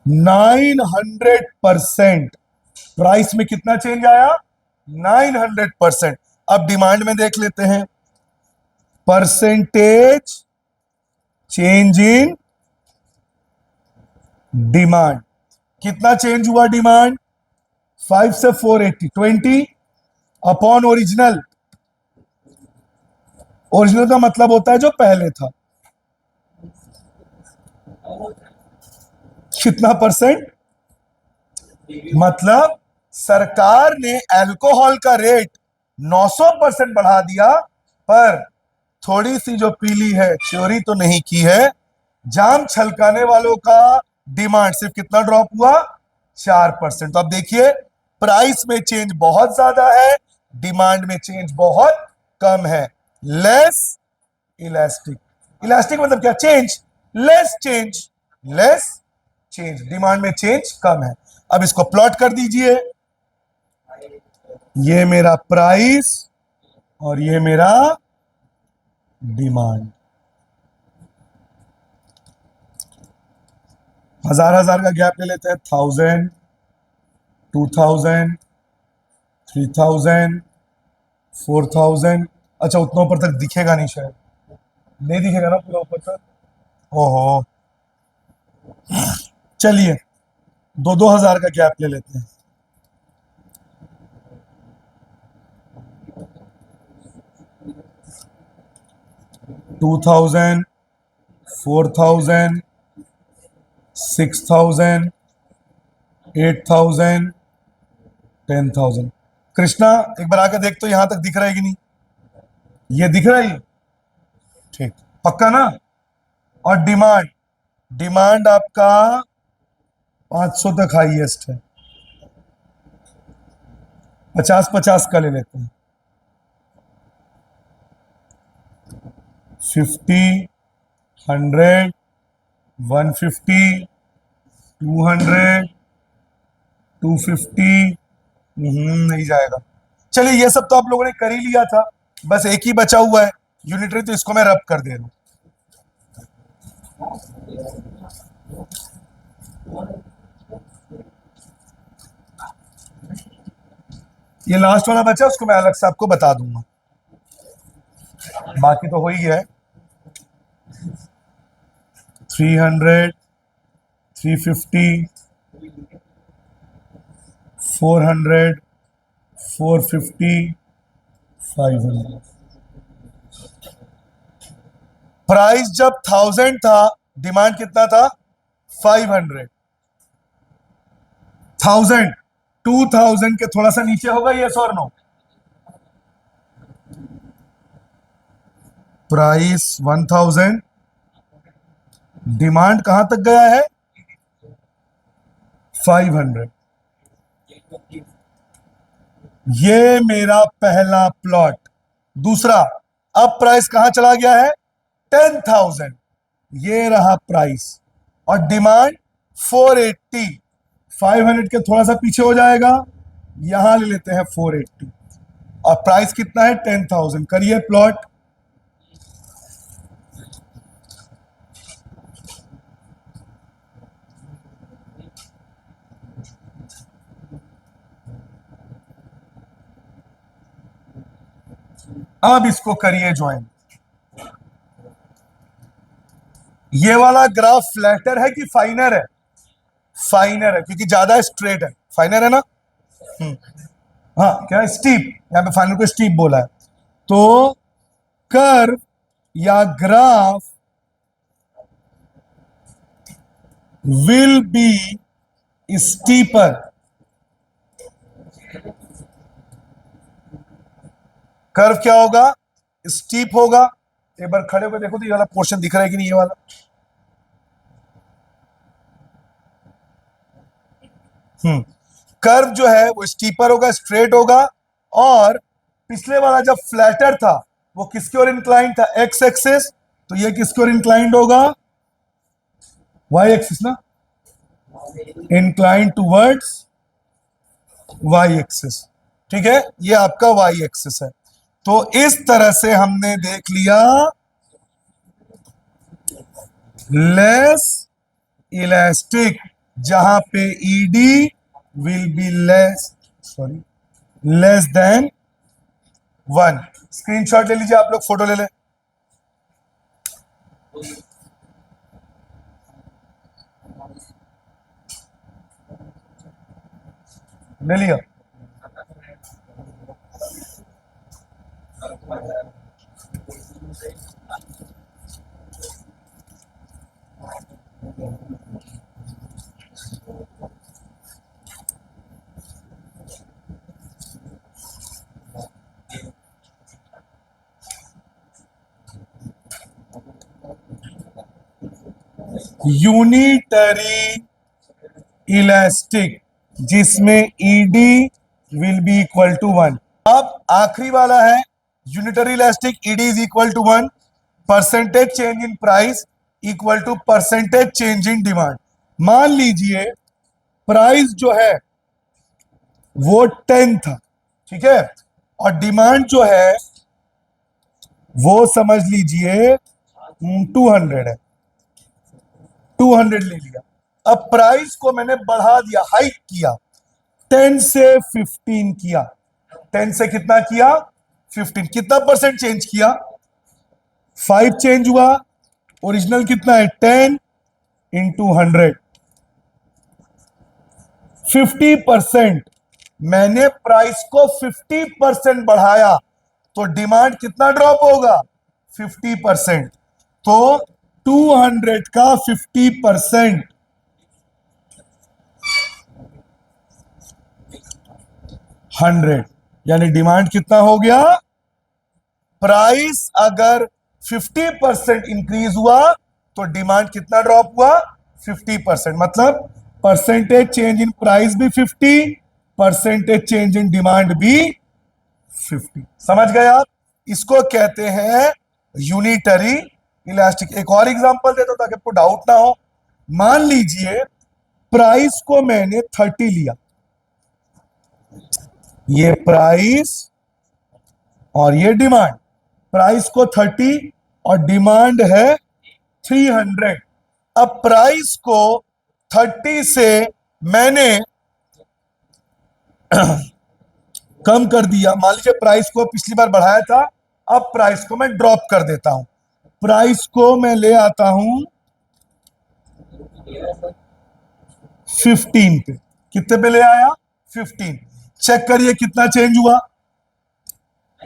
A: 900% प्राइस में कितना चेंज आया? 900%। अब डिमांड में देख लेते हैं। परसेंटेज चेंज इन डिमांड, कितना चेंज हुआ डिमांड? 5 से 480, 20 अपॉन ओरिजिनल। ओरिजिनल का मतलब होता है जो पहले था। कितना परसेंट? मतलब सरकार ने अल्कोहल का रेट 900% बढ़ा दिया, पर थोड़ी सी जो पीली है चोरी तो नहीं की है। जाम छलकाने वालों का डिमांड सिर्फ कितना ड्रॉप हुआ? 4%। तो अब देखिए प्राइस में चेंज बहुत ज्यादा है, डिमांड में चेंज बहुत कम है। Less elastic. इलास्टिक मतलब क्या? Change. Less change, less change, demand में चेंज कम है। अब इसको प्लॉट कर दीजिए। ये मेरा प्राइस और ये मेरा डिमांड। 1000 का गैप ले लेते हैं। 1000, 2000, 3000, 4000। अच्छा उतना ऊपर तक दिखेगा नहीं शायद, नहीं दिखेगा ना पूरा ऊपर तक। ओहो, चलिए 2-2 हजार का गैप ले लेते हैं। 2000, 4000, 6000, 8000, 10,000। कृष्णा एक बार आके देख तो यहां तक दिख रहा है कि नहीं? ये दिख रहा है? ठीक, पक्का ना? और डिमांड, डिमांड आपका 500 तक हाईएस्ट है। 50-50 का ले लेते हैं। 50, 100, 150, 200, 250। नहीं जाएगा। चलिए ये सब तो आप लोगों ने कर ही लिया था, बस एक ही बचा हुआ है यूनिटरी, तो इसको मैं रब कर दे रहा हूं। ये लास्ट वाला बचा, उसको मैं अलग से आपको बता दूंगा, बाकी तो हो ही गया है। 300, 350, 400, 450, 500। प्राइस जब 1000 था, डिमांड कितना था? 500। 1000 2000 के थोड़ा सा नीचे होगा, यस और नो? प्राइस 1000, डिमांड कहां तक गया है? 500। ये मेरा पहला प्लॉट। दूसरा, अब प्राइस कहां चला गया है? 10,000। ये रहा प्राइस और डिमांड 480। 500 के थोड़ा सा पीछे हो जाएगा, यहां ले लेते हैं 480 और प्राइस कितना है 10,000। करिए प्लॉट। अब इसको करिए ज्वाइन। ये वाला ग्राफ फ्लैटर है कि फाइनर है? फाइनर है क्योंकि ज्यादा स्ट्रेट है। फाइनर है ना? हाँ, क्या स्टीप, यहां पे फाइनर को स्टीप बोला है। तो कर्व या graph will be steeper. Curve क्या होगा? स्टीप होगा। एक बार खड़े होकर देखो तो ये वाला पोर्शन दिख रहा है कि नहीं? ये वाला कर्व जो है वो स्टीपर होगा, स्ट्रेट होगा। और पिछले वाला जब फ्लैटर था वो किसकी ओर इंक्लाइंड था? X axis. तो ये किसकी ओर इंक्लाइंड होगा? वाई एक्सिस ना? Inclined towards y axis. ठीक है, ये आपका वाई एक्सिस है। तो इस तरह से हमने देख लिया लेस इलास्टिक, जहां पे ED will be less than 1। Screenshot ले लीजिए, आप लोग फोटो ले लें। ले लिया? यूनिटरी इलास्टिक जिसमें ED will be equal to 1। अब आखिरी वाला है unitary elastic, ED is equal to 1, percentage change in price equal to percentage change in demand. मान लीजिए प्राइस जो है वो 10 था, ठीक है, और डिमांड जो है वो समझ लीजिए 200 है। 200 ले लिया। अब प्राइस को मैंने बढ़ा दिया, हाइक किया, 10 से 15 किया। 10 से कितना किया? 15। कितना परसेंट चेंज किया? 5 चेंज हुआ। ओरिजिनल कितना है? 10 इंटू 100, 50%। मैंने प्राइस को 50% बढ़ाया तो डिमांड कितना ड्रॉप होगा? 50%। तो 200 का 50% 100, यानी डिमांड कितना हो गया? प्राइस अगर 50% इंक्रीज हुआ तो डिमांड कितना ड्रॉप हुआ? 50%। मतलब परसेंटेज चेंज इन प्राइस भी 50, परसेंटेज चेंज इन डिमांड भी 50। समझ गए आप? इसको कहते हैं यूनिटरी इलास्टिक। एक और एग्जांपल देता हूं ताकि आपको डाउट ना हो। मान लीजिए प्राइस को मैंने 30 लिया, ये प्राइस और ये डिमांड। प्राइस को 30 और डिमांड है 300। अब प्राइस को 30 से मैंने कम कर दिया। मान लीजिए प्राइस को पिछली बार बढ़ाया था, अब प्राइस को मैं ड्रॉप कर देता हूं। प्राइस को मैं ले आता हूं 15 पे। कितने पे ले आया? 15। चेक करिए कितना चेंज हुआ?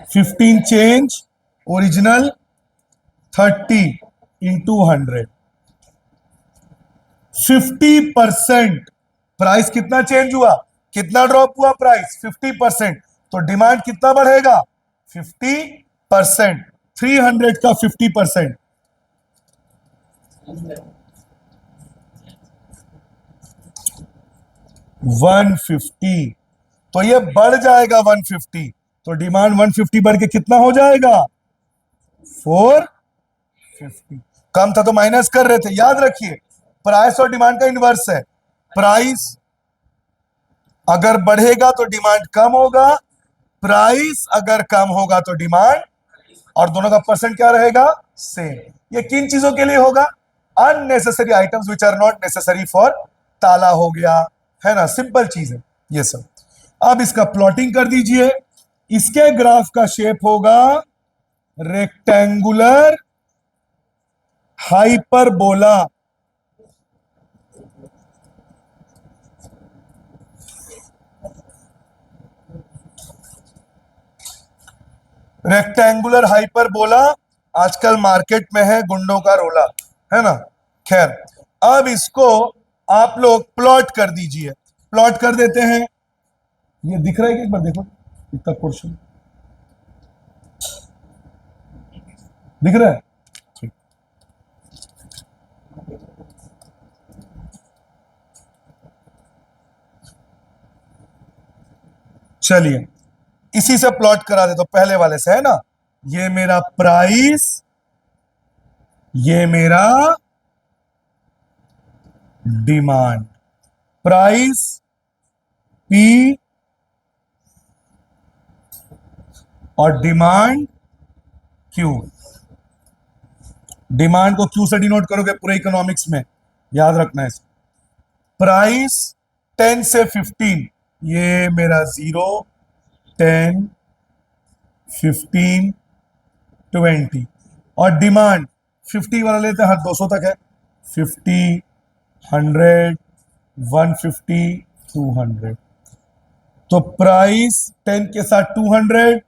A: 15 चेंज ओरिजिनल 30 इंटू 100, 50%। प्राइस कितना चेंज हुआ? कितना ड्रॉप हुआ प्राइस? 50%। तो डिमांड कितना बढ़ेगा? 50%। 300 का 50%, 150। तो ये बढ़ जाएगा 150। तो डिमांड 150 बढ़ के कितना हो जाएगा? 450। कम था तो माइनस कर रहे थे, याद रखिए प्राइस और डिमांड का इनवर्स है। प्राइस अगर बढ़ेगा तो डिमांड कम होगा, प्राइस अगर कम होगा तो डिमांड, और दोनों का परसेंट क्या रहेगा, सेम। ये किन चीजों के लिए होगा, unnecessary items which are not necessary for ताला हो गया, है ना, सिंपल चीज है ये सब। अब इसका प्लॉटिंग कर दीजिए। इसके ग्राफ का शेप होगा रेक्टेंगुलर हाइपरबोला। रेक्टेंगुलर हाइपरबोला आजकल मार्केट में है, गुंडों का रोला, है ना। खैर, अब इसको आप लोग प्लॉट कर दीजिए। प्लॉट कर देते हैं। ये दिख रहा है कि एक बार देखो, इतना पोर्शन दिख रहा है, ठीक। चलिए इसी से प्लॉट करा दे तो पहले वाले से, है ना। ये मेरा प्राइस, ये मेरा डिमांड। प्राइस पी और डिमांड क्यू। डिमांड को क्यू से डिनोट करोगे पूरे इकोनॉमिक्स में, याद रखना है इसको। प्राइस 10 से 15, ये मेरा 0, 10, 15, 20, और डिमांड 50 वाला लेते हैं, हाँ 200 तक है, 50, 100, 150, 200। तो प्राइस 10 के साथ 200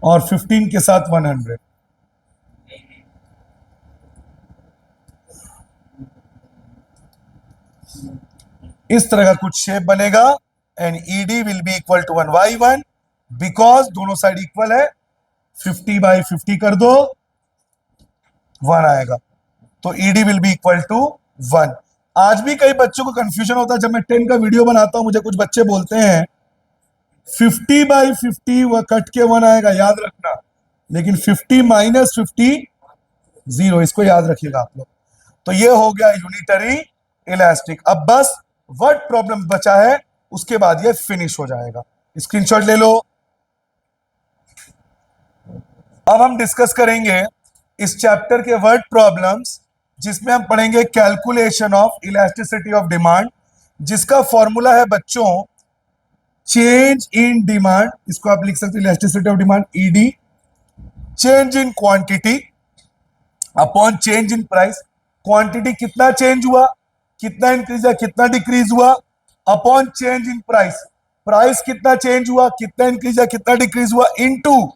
A: और 15 के साथ 100। इस तरह का कुछ शेप बनेगा and ED will be equal to 1/1 because दोनों साइड इक्वल है। 50/50 कर दो, 1 आएगा, तो ED will be equal to 1। आज भी कई बच्चों को कंफ्यूजन होता है, जब मैं 10 का वीडियो बनाता हूं मुझे कुछ बच्चे बोलते हैं 50/50 वह कट के 1 आएगा, याद रखना। लेकिन 50 - 50 0, इसको याद रखिएगा आप लोग। तो ये हो गया यूनिटरी इलास्टिक। अब बस वर्ड प्रॉब्लम बचा है, उसके बाद ये फिनिश हो जाएगा। स्क्रीनशॉट ले लो। अब हम डिस्कस करेंगे इस चैप्टर के वर्ड प्रॉब्लम्स, जिसमें हम पढ़ेंगे calculation of elasticity of demand, जिसका फॉर्मूला है बच्चों चेंज इन डिमांड। इसको आप लिख सकते हैं elasticity of demand, ED, change in quantity upon change in price. Quantity कितना चेंज हुआ, कितना इंक्रीज या कितना डिक्रीज हुआ, upon change in price. Price कितना चेंज हुआ, कितना इंक्रीज या कितना डिक्रीज हुआ, into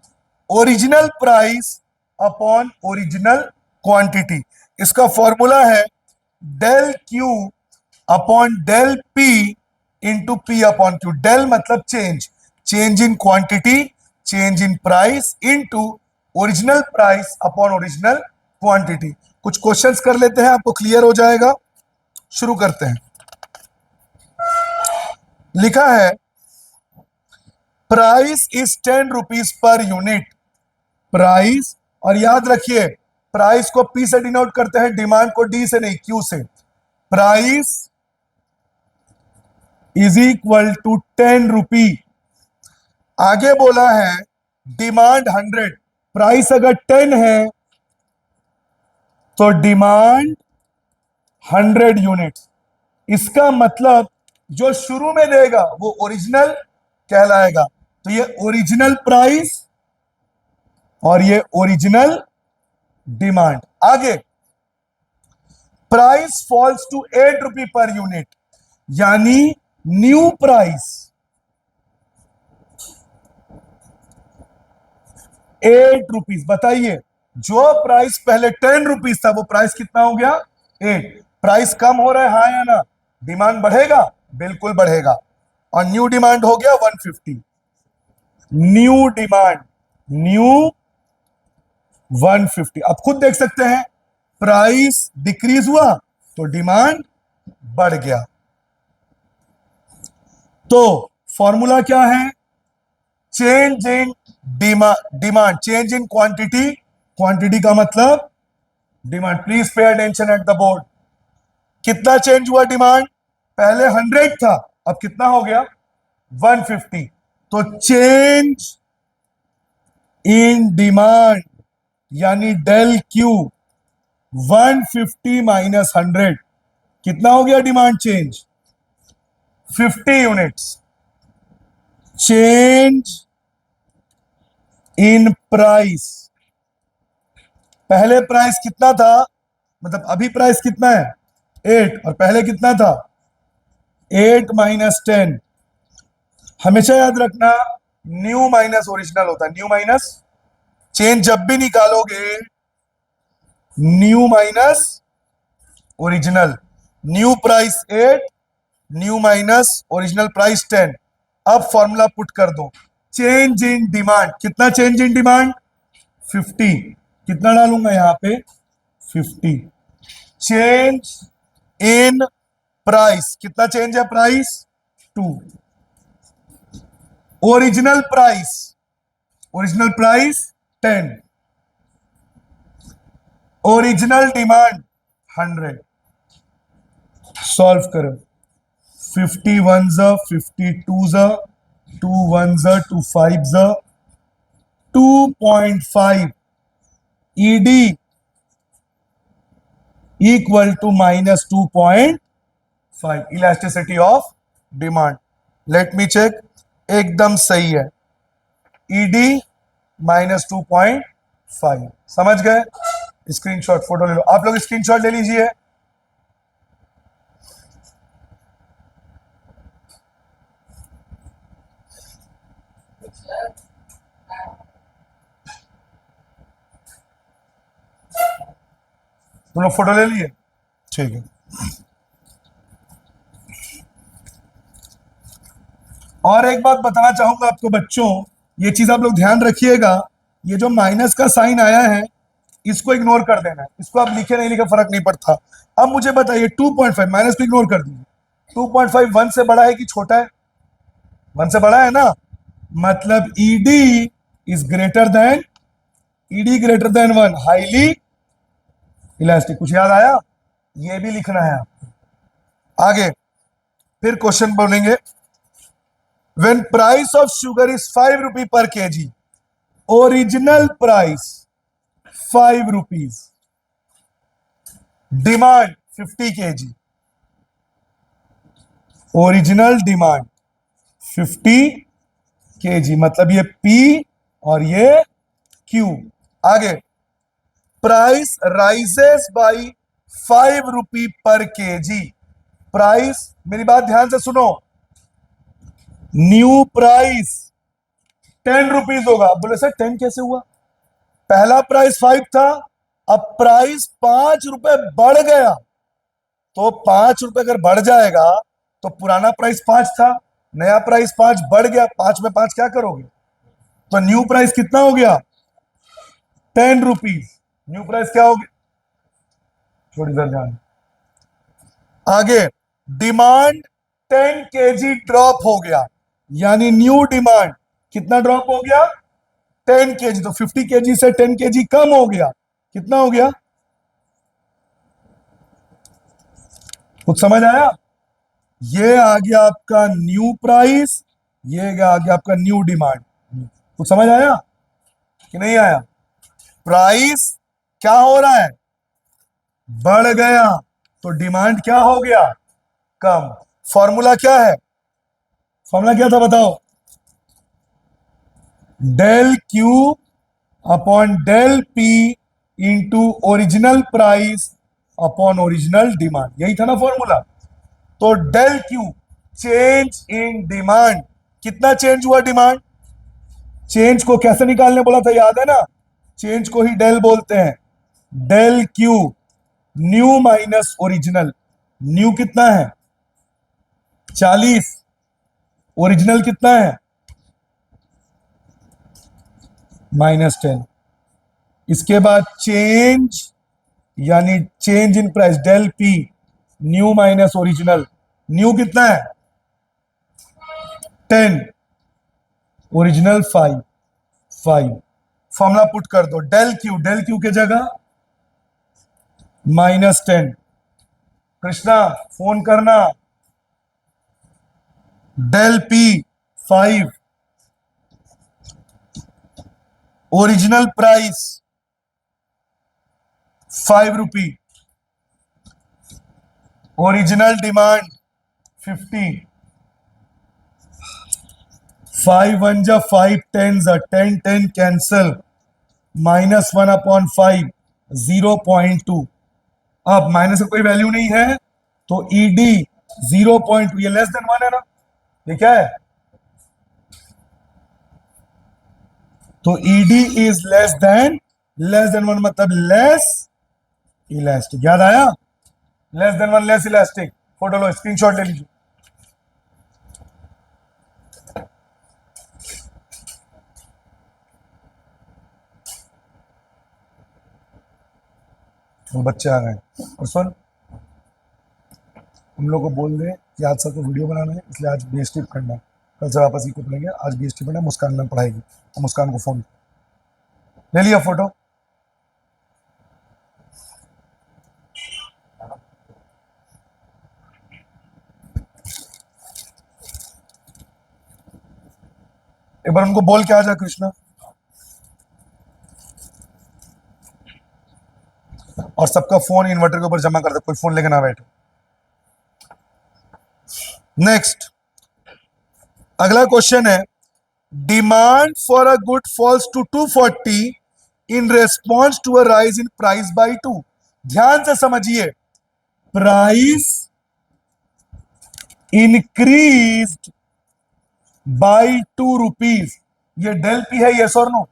A: original price upon original quantity. इसका फॉर्मूला है del Q upon del P into P upon Q. Del मतलब change, change in quantity, change in price into original price upon original quantity. कुछ क्वेश्चंस कर लेते हैं, आपको क्लियर हो जाएगा। शुरू करते हैं। लिखा है price is 10 rupees per unit. Price, और याद रखिए प्राइस को पी से डिनोट करते हैं, डिमांड को डी से नहीं क्यू से। प्राइस इज इक्वल टू 10 रुपी। आगे बोला है डिमांड 100, प्राइस अगर 10 है तो डिमांड 100 यूनिट्स। इसका मतलब जो शुरू में देगा वो ओरिजिनल कहलाएगा। तो ये ओरिजिनल प्राइस और ये ओरिजिनल डिमांड। आगे price falls to 8 rupee per unit, यानी न्यू प्राइस 8 रुपीज। बताइए जो प्राइस पहले 10 रुपीज था वो प्राइस कितना हो गया, 8। प्राइस कम हो रहा है, हाँ या ना, डिमांड बढ़ेगा, बिल्कुल बढ़ेगा, और न्यू डिमांड हो गया 150। New demand, new 150। अब खुद देख सकते हैं प्राइस डिक्रीज हुआ तो डिमांड बढ़ गया। तो फॉर्मूला क्या है, change in demand, change in quantity, quantity का मतलब demand. Please pay attention at the board. कितना चेंज हुआ डिमांड? पहले 100 था, अब कितना हो गया? 150। तो चेंज इन डिमांड यानी डेल क्यू 150 माइनस 100 कितना हो गया demand change? 50 units. Change in price, पहले प्राइस कितना था, मतलब अभी प्राइस कितना है? 8, और पहले कितना था? 8 माइनस 10। हमेशा याद रखना न्यू माइनस ओरिजिनल होता है, न्यू माइनस, चेंज जब भी निकालोगे new minus original. New price 8, new minus original price 10। अब फॉर्मूला पुट कर दो, चेंज इन डिमांड, कितना चेंज इन डिमांड? 50। कितना डालूंगा यहां पे? 50। चेंज इन प्राइस, कितना चेंज है price? 2। Original price, original price 10, original demand 100। Solve करो, 50 वन ज़ 52 ज़ 2 वन ज़ 2 5 ज़ 2.5 ED equal to minus 2.5 elasticity of demand. Let me check, एकदम सही है, ईडी माइनस 2.5। समझ गए? स्क्रीनशॉट फोटो ले लो, आप लोग स्क्रीनशॉट ले लीजिए। तुम लोग फोटो ले लिए? ठीक है। और एक बात बताना चाहूंगा आपको बच्चों, ये चीज आप लोग ध्यान रखिएगा, ये जो माइनस का साइन आया है इसको इग्नोर कर देना है, इसको आप लिखे नहीं लिखे फर्क नहीं पड़ता। अब मुझे बताइए 2.5 माइनस को इग्नोर कर दीजिए, 2.5 1 से बड़ा है कि छोटा है? 1 से बड़ा है ना, मतलब ED is greater than, ED greater than 1, highly elastic. कुछ याद आया? ये भी लिखना है आपको। आगे फिर क्वेश्चन बोलेंगे, when price of sugar is 5 rupee per kg, original price 5 rupees, demand 50 kg, original demand 50 kg, मतलब ये P और ये Q। आगे, प्राइस राइजेस बाई 5 रुपी पर केजी, प्राइस, मेरी बात ध्यान से सुनो, न्यू प्राइस 10 रुपीज होगा। अब बोले सर 10 कैसे हुआ? पहला प्राइस 5 था, अब प्राइस 5 रुपए बढ़ गया, तो 5 रुपए अगर बढ़ जाएगा तो पुराना प्राइस 5 था, नया प्राइस 5 बढ़ गया, 5 में 5 क्या करोगे? तो न्यू प्राइस कितना हो गया? 10 रुपीज। न्यू प्राइस क्या हो गया? थोड़ी देर ध्यान। आगे, डिमांड 10 केजी ड्रॉप हो गया, यानी न्यू डिमांड कितना ड्रॉप हो गया? 10 केजी। तो 50 केजी से 10 केजी कम हो गया, कितना हो गया? कुछ समझ आया? ये आ गया आपका न्यू प्राइस, ये आ गया आपका न्यू डिमांड। कुछ समझ आया कि नहीं आया? प्राइस क्या हो रहा है? बढ़ गया, तो डिमांड क्या हो गया? कम। फॉर्मूला क्या है? फॉर्मूला क्या था बताओ? Del Q upon del P into original price upon original demand, यही था ना फॉर्मूला। तो del q change in demand, कितना चेंज हुआ डिमांड? चेंज को कैसे निकालने बोला था, याद है ना? चेंज को ही डेल बोलते हैं। Del q new minus original, new कितना है? 40, ओरिजिनल कितना है? -10। इसके बाद चेंज यानी change in price, del p new minus original, new कितना है? 10, ओरिजिनल 5। फॉर्मूला पुट कर दो, डेल क्यू के जगह -10 कृष्णा फोन करना। डेल पी 5, ओरिजिनल प्राइस 5 रुपी, ओरिजिनल डिमांड 50, 5 1 जा 5 10 जा 10 10 कैंसल, -1/5 0.2। अब माइनस का कोई वैल्यू नहीं है तो ईडी 0.2, ये लेस देन 1 है ना, ये क्या है, तो ईडी इज लेस देन 1 मतलब लेस इलास्टिक। याद आया, less than 1 less elastic. Photo लो, स्क्रीनशॉट ले लीजिए। वो बच्चे आ गए। और सुन, उन लोगों को बोल दे कि आज सर को वीडियो बनाना है, इसलिए आज बीएसटी करना है, कल से वापस ही को पढ़ेंगे, आज बीएसटी पढ़ना, मुस्कान मैम पढ़ाएगी, और मुस्कान को फोन ले लिया फोटो। एक बार उनको बोल के आ जा कृष्णा। और सबका फोन इन्वर्टर के ऊपर जमा कर दे, कोई फोन लेके ना बैठे। नेक्स्ट, अगला क्वेश्चन है, demand for a good falls to 240 in response to a rise in price by 2। ध्यान से समझिए, प्राइस इंक्रीज्ड बाय 2 रुपीज। ये डेल पी है, यस और नो।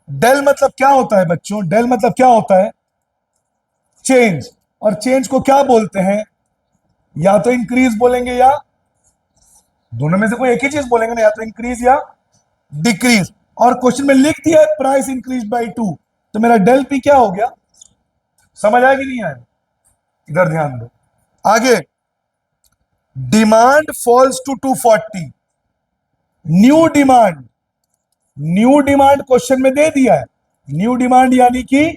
A: डेल मतलब क्या होता है बच्चों, डेल मतलब क्या होता है, चेंज। और चेंज को क्या बोलते हैं, या तो इंक्रीज बोलेंगे या दोनों में से कोई एक ही चीज बोलेंगे ना, या तो इंक्रीज या डिक्रीज। और क्वेश्चन में लिख दिया है प्राइस इंक्रीज बाय 2, तो मेरा डेल पी क्या हो गया, समझ आया कि नहीं आया, इधर ध्यान दो। आगे, demand falls to 240, new demand, new demand question में दे दिया है, न्यू डिमांड यानी कि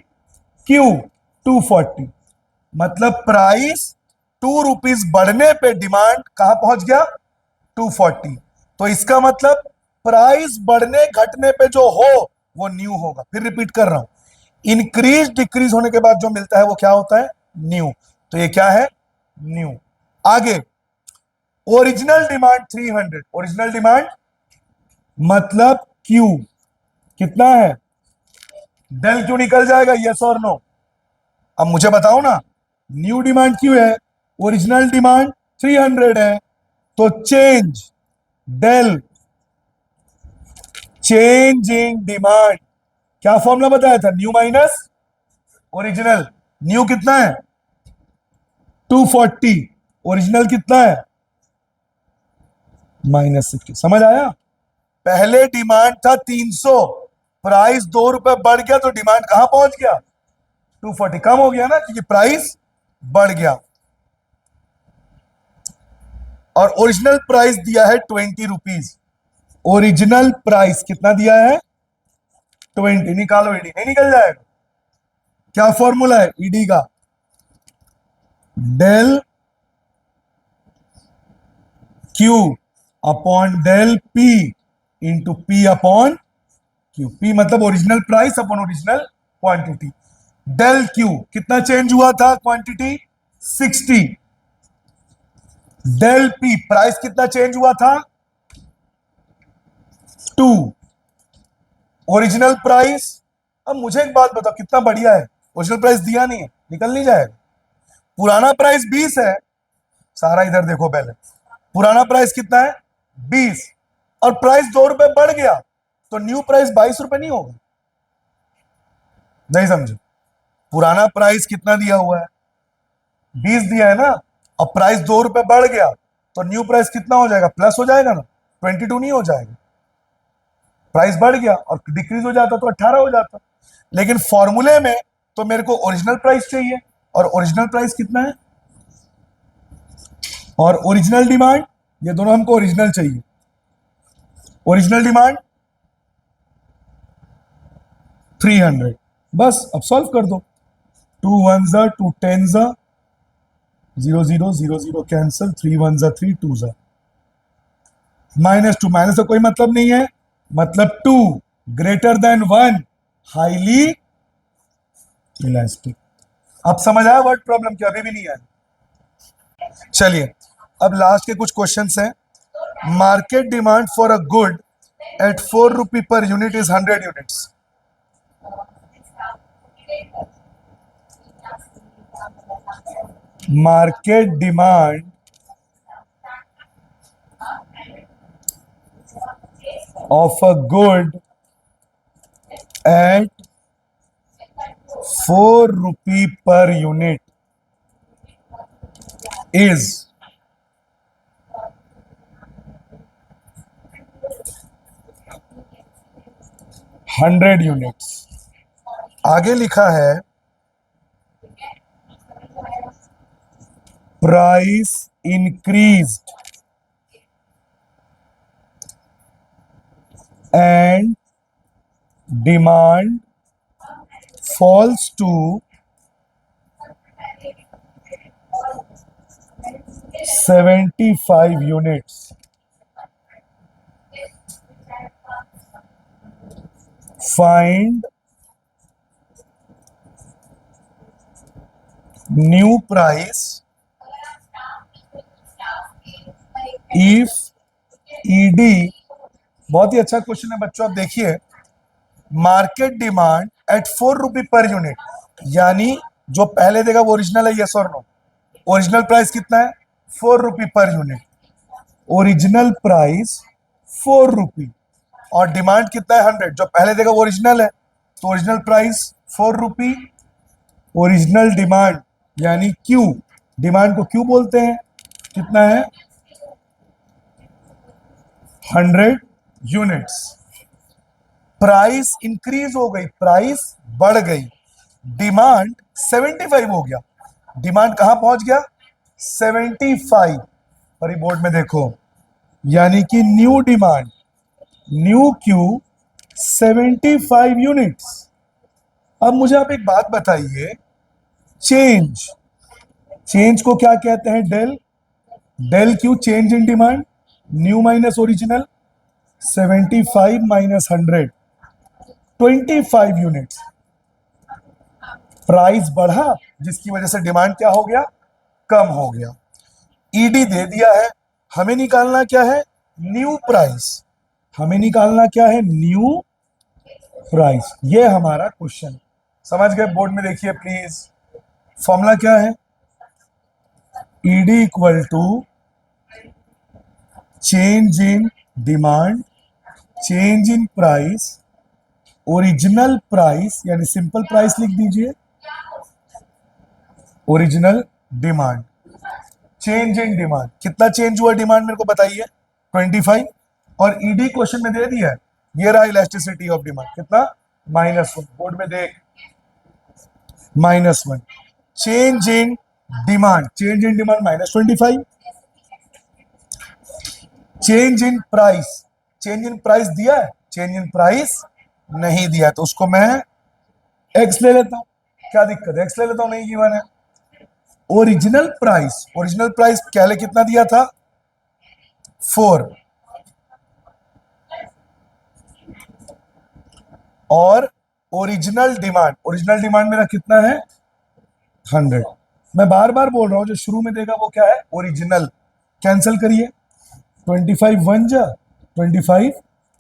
A: क्यू 240, मतलब प्राइस 2 रुपीज बढ़ने पे डिमांड कहां पहुंच गया, 240। तो इसका मतलब प्राइस बढ़ने घटने पे जो हो वो न्यू होगा। फिर रिपीट कर रहा हूं, इंक्रीज डिक्रीज होने के बाद जो मिलता है वो क्या होता है, न्यू। तो ये क्या है, न्यू। आगे, ओरिजिनल डिमांड 300, ओरिजिनल डिमांड मतलब क्यू कितना है, डेल क्यू निकल जाएगा, यस और नो। अब मुझे बताओ ना, न्यू डिमांड क्यू है, ओरिजिनल डिमांड 300 है, तो change del change in demand, क्या फॉर्मूला बताया था, न्यू माइनस ओरिजिनल। न्यू कितना है 240, ओरिजिनल कितना है -60। समझ आया, पहले डिमांड था 300, प्राइस 2 रुपए बढ़ गया तो डिमांड कहां पहुंच गया, 240। कम हो गया ना, क्योंकि प्राइस बढ़ गया। और ओरिजिनल प्राइस दिया है 20 रुपीज, ओरिजिनल प्राइस कितना दिया है 20। निकालो ईडी, नहीं निकल जाएगा। क्या फॉर्मूला है ईडी का, del Q upon del P into P upon Q. P मतलब original price upon original quantity. Del Q कितना चेंज हुआ था, क्वांटिटी 60। डेल पी प्राइस कितना चेंज हुआ था 2, ओरिजिनल प्राइस। अब मुझे एक बात बताओ, कितना बढ़िया है, ओरिजिनल प्राइस दिया नहीं है, निकल नहीं जाएगा। पुराना प्राइस 20 है, सारा इधर देखो पहले, पुराना प्राइस कितना है 20, और प्राइस 2 रुपए बढ़ गया, तो न्यू प्राइस 22 रुपए नहीं होगा। नहीं समझे, पुराना प्राइस कितना दिया हुआ है 20 दिया है ना, और प्राइस 2 रुपए बढ़ गया, तो न्यू प्राइस कितना हो जाएगा, प्लस हो जाएगा ना, 22 नहीं हो जाएगा। प्राइस बढ़ गया और डिक्रीज हो जाता तो 18 हो जाता। लेकिन फॉर्मूले में तो मेरे को ओरिजिनल प्राइस चाहिए, और ओरिजिनल प्राइस कितना है, और ओरिजिनल डिमांड, ये दोनों हमको ओरिजिनल चाहिए। ओरिजिनल डिमांड 300, बस अब सॉल्व कर दो, 2 1 2 10, 0 0 0 0 कैंसिल, 3 1 जा 3 2 जा -2 माइनस का कोई मतलब नहीं है, मतलब 2 ग्रेटर देन 1 हाईली इलास्टिक। अब समझ आया वर्ड प्रॉब्लम क्या? अभी भी नहीं आया। चलिए अब लास्ट के कुछ क्वेश्चंस हैं। Market demand for a good at 4 rupee per unit is 100 units. Market demand of a good at 4 rupee per unit is 100 units. आगे लिखा है price increased and demand falls to 75 units. Find new price if ED। बहुत ही अच्छा क्वेश्चन है बच्चों, आप देखिए मार्केट डिमांड एट 4 रुपी पर यूनिट, यानी जो पहले देगा वो ओरिजिनल है, यस और नो? ओरिजिनल प्राइस कितना है? 4 रुपी पर यूनिट। ओरिजिनल प्राइस 4 रुपी और डिमांड कितना है? 100। जो पहले देगा वो ओरिजिनल है, तो ओरिजिनल प्राइस 4 रुपी, ओरिजिनल डिमांड यानी क्यू, डिमांड को क्यू बोलते हैं, कितना है? 100 यूनिट्स। प्राइस इंक्रीज हो गई, प्राइस बढ़ गई, डिमांड 75 हो गया। डिमांड कहां पहुंच गया? 75। पर बोर्ड में देखो, यानी कि new demand, new Q 75 units. अब मुझे आप एक बात बताइए, चेंज, चेंज को क्या कहते हैं? Del. Del q change in demand, new minus original, 75 minus 100, 25 units. Price बढ़ा जिसकी वजह से डिमांड क्या हो गया? कम हो गया। ईडी दे दिया है, हमें निकालना क्या है? New price. हमें निकालना क्या है? New price. ये हमारा क्वेश्चन, समझ गए? बोर्ड में देखिए प्लीज, फॉर्मूला क्या है? ED equal to change in demand, change in price, original price यानी सिंपल प्राइस लिख दीजिए, original demand, change in demand. कितना चेंज हुआ डिमांड मेरे को बताइए? 25। और ईडी क्वेश्चन में दे दिया है, ये रहा इलास्टिसिटी ऑफ डिमांड, कितना? -1। बोर्ड में देख, -1। Change in demand, change in demand -25। Change in price, change in price दिया है? चेंज इन प्राइस नहीं दिया, तो उसको मैं एक्स ले लेता हूं, क्या दिक्कत है? एक्स ले लेता हूं, नहीं गिवन है। ओरिजिनल प्राइस, ओरिजिनल प्राइस पहले कितना दिया था? 4। और ओरिजिनल डिमांड, ओरिजिनल डिमांड मेरा कितना है? 100। मैं बार बार बोल रहा हूं, जो शुरू में देगा वो क्या है? ओरिजिनल। कैंसिल करिए, 25 1 जा, 25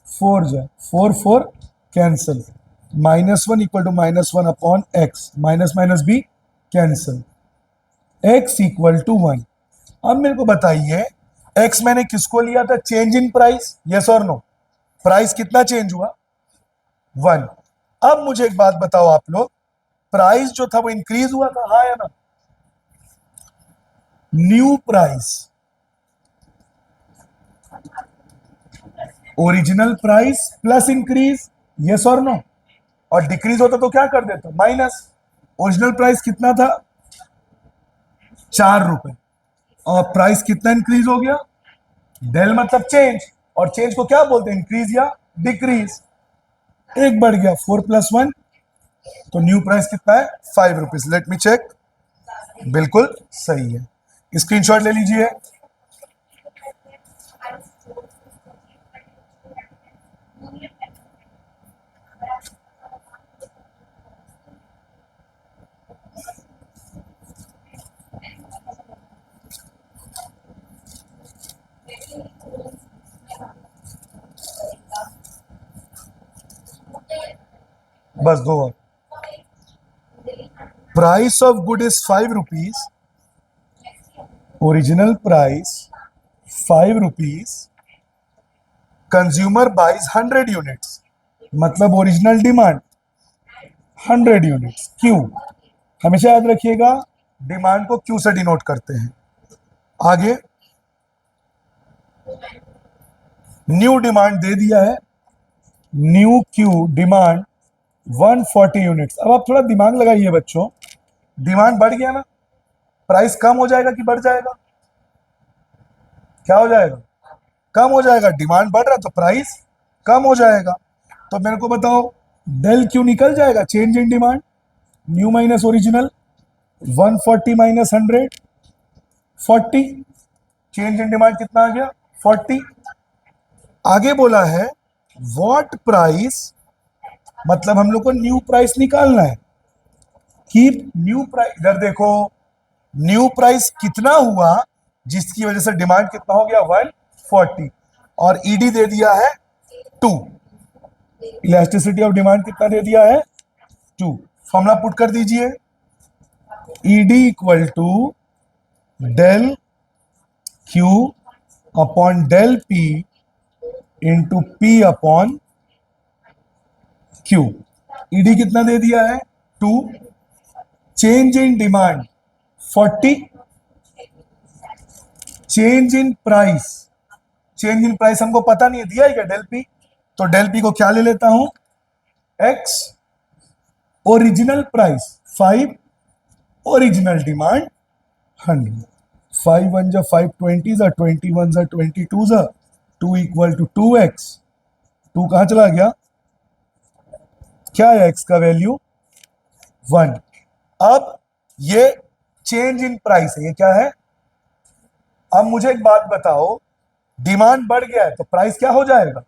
A: 4 जा, 4 4 cancel, -1 equal to -1 upon x, minus minus भी कैंसिल, x इक्वल टू 1। अब मेरे को बताइए, x मैंने किसको लिया था? चेंज इन प्राइस, यस और नो? प्राइस कितना चेंज हुआ? 1। अब मुझे एक बात बताओ आप लोग, प्राइस जो था वो इंक्रीज हुआ था, हाँ या ना? New price, original price plus increase, yes और नो? और डिक्रीज होता तो क्या कर देता? माइनस। ओरिजिनल प्राइस कितना था? 4 रुपए, और प्राइस कितना इंक्रीज हो गया? डेल मतलब चेंज, और चेंज को क्या बोलते हैं? इंक्रीज या डिक्रीज। एक बढ़ गया, 4 + 1, तो न्यू प्राइस कितना है? 5 रुपीज। लेट मी चेक, बिल्कुल सही है। स्क्रीनशॉट ले लीजिए। बस दो। Price of good is 5 rupees, original price 5 rupees, consumer buys 100 units, मतलब ओरिजिनल डिमांड 100 यूनिट्स। क्यू, हमेशा याद रखिएगा डिमांड को क्यू से डिनोट करते हैं। आगे न्यू डिमांड दे दिया है, न्यू क्यू डिमांड 140 यूनिट्स। अब आप थोड़ा दिमाग लगाइए बच्चों, डिमांड बढ़ गया ना, प्राइस कम हो जाएगा कि बढ़ जाएगा? क्या हो जाएगा? कम हो जाएगा। डिमांड बढ़ रहा तो प्राइस कम हो जाएगा। तो मेरे को बताओ, डेल क्यू निकल जाएगा, change in demand, new minus original, 140 minus 100, 40। Change in demand कितना आ गया? 40। आगे बोला है व्हाट प्राइस, मतलब हम लोग को न्यू प्राइस निकालना है। कीप न्यू प्राइस, इधर देखो न्यू प्राइस कितना हुआ जिसकी वजह से डिमांड कितना हो गया? 140, और ईडी दे दिया है 2। इलास्टिसिटी ऑफ डिमांड कितना दे दिया है? 2। फॉर्मूला पुट कर दीजिए, ED equal to del Q upon del P into P upon q. ED कितना दे दिया है? 2। Change in demand 40, change in price, change in price हमको पता नहीं है, दिया है क्या डेल पी? तो डेल पी को क्या ले लेता हूं? X. Original price 5, original demand 100। 5 1 जा 5 20 जा 21 जा 22 जा 2 इक्वल टू 2x। 2 कहां चला गया? क्या है x का वैल्यू? 1। अब ये चेंज इन प्राइस है, ये क्या है? अब मुझे एक बात बताओ, डिमांड बढ़ गया है तो प्राइस क्या हो जाएगा?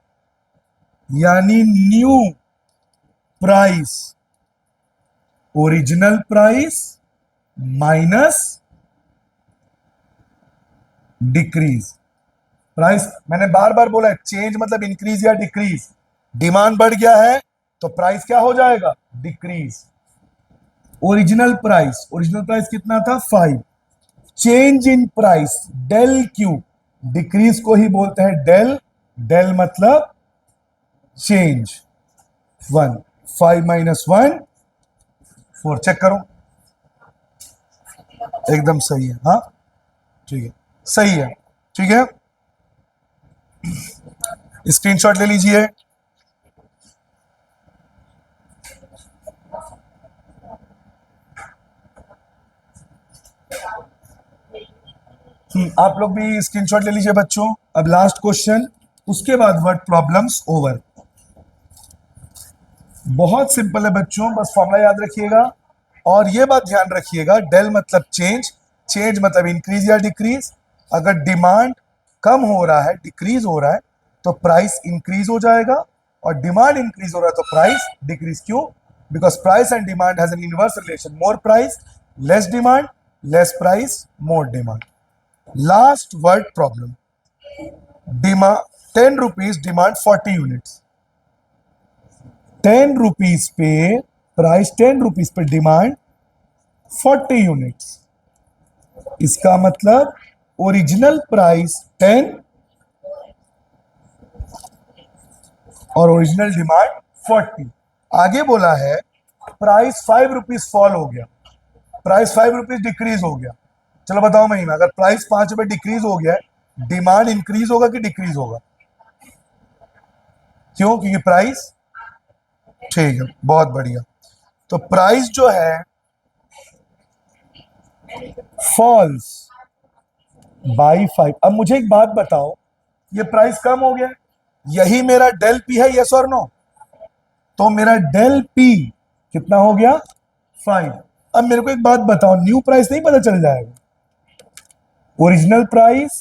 A: यानी new price original price minus decrease price. मैंने बार बार बोला है चेंज मतलब इंक्रीज या डिक्रीज। डिमांड बढ़ गया है तो प्राइस क्या हो जाएगा? डिक्रीज। ओरिजिनल प्राइस कितना था? 5। Change in price del q, decrease को ही बोलते हैं डेल, डेल मतलब चेंज। 1, 5 माइनस 1 4। चेक करो, एकदम सही है। हाँ ठीक है, सही है, ठीक है। स्क्रीनशॉट ले लीजिए। आप लोग भी स्क्रीनशॉट ले लीजिए बच्चों। अब लास्ट क्वेश्चन, उसके बाद वर्ड प्रॉब्लम्स ओवर। बहुत सिंपल है बच्चों, बस फॉर्मूला याद रखिएगा और ये बात ध्यान रखिएगा, डेल मतलब चेंज, चेंज मतलब इंक्रीज या डिक्रीज। अगर डिमांड कम हो रहा है, डिक्रीज हो रहा है, तो प्राइस इंक्रीज हो जाएगा, और डिमांड इंक्रीज हो रहा है तो प्राइस डिक्रीज। क्यों? Because price and demand has an inverse relation, more price less demand, less price more demand. Last word problem, demand 10 rupees, demand 40 units. 10 rupees पे प्राइस, 10 रुपीज पे डिमांड 40 यूनिट्स। इसका मतलब ओरिजिनल प्राइस 10 और ओरिजिनल डिमांड 40। आगे बोला है प्राइस 5 रुपीज फॉल हो गया, प्राइस 5 रुपीज डिक्रीज हो गया। चलो बताओ महीना, अगर प्राइस 5 रुपए डिक्रीज हो गया, डिमांड इंक्रीज होगा कि डिक्रीज होगा? क्यों? क्योंकि प्राइस, ठीक है, बहुत बढ़िया। तो प्राइस जो है फॉल्स बाई 5। अब मुझे एक बात बताओ, ये प्राइस कम हो गया, यही मेरा डेल पी है, यस और नो? तो मेरा डेल पी कितना हो गया? 5। अब मेरे को एक बात बताओ, न्यू प्राइस नहीं पता चल जाएगा? ओरिजिनल प्राइस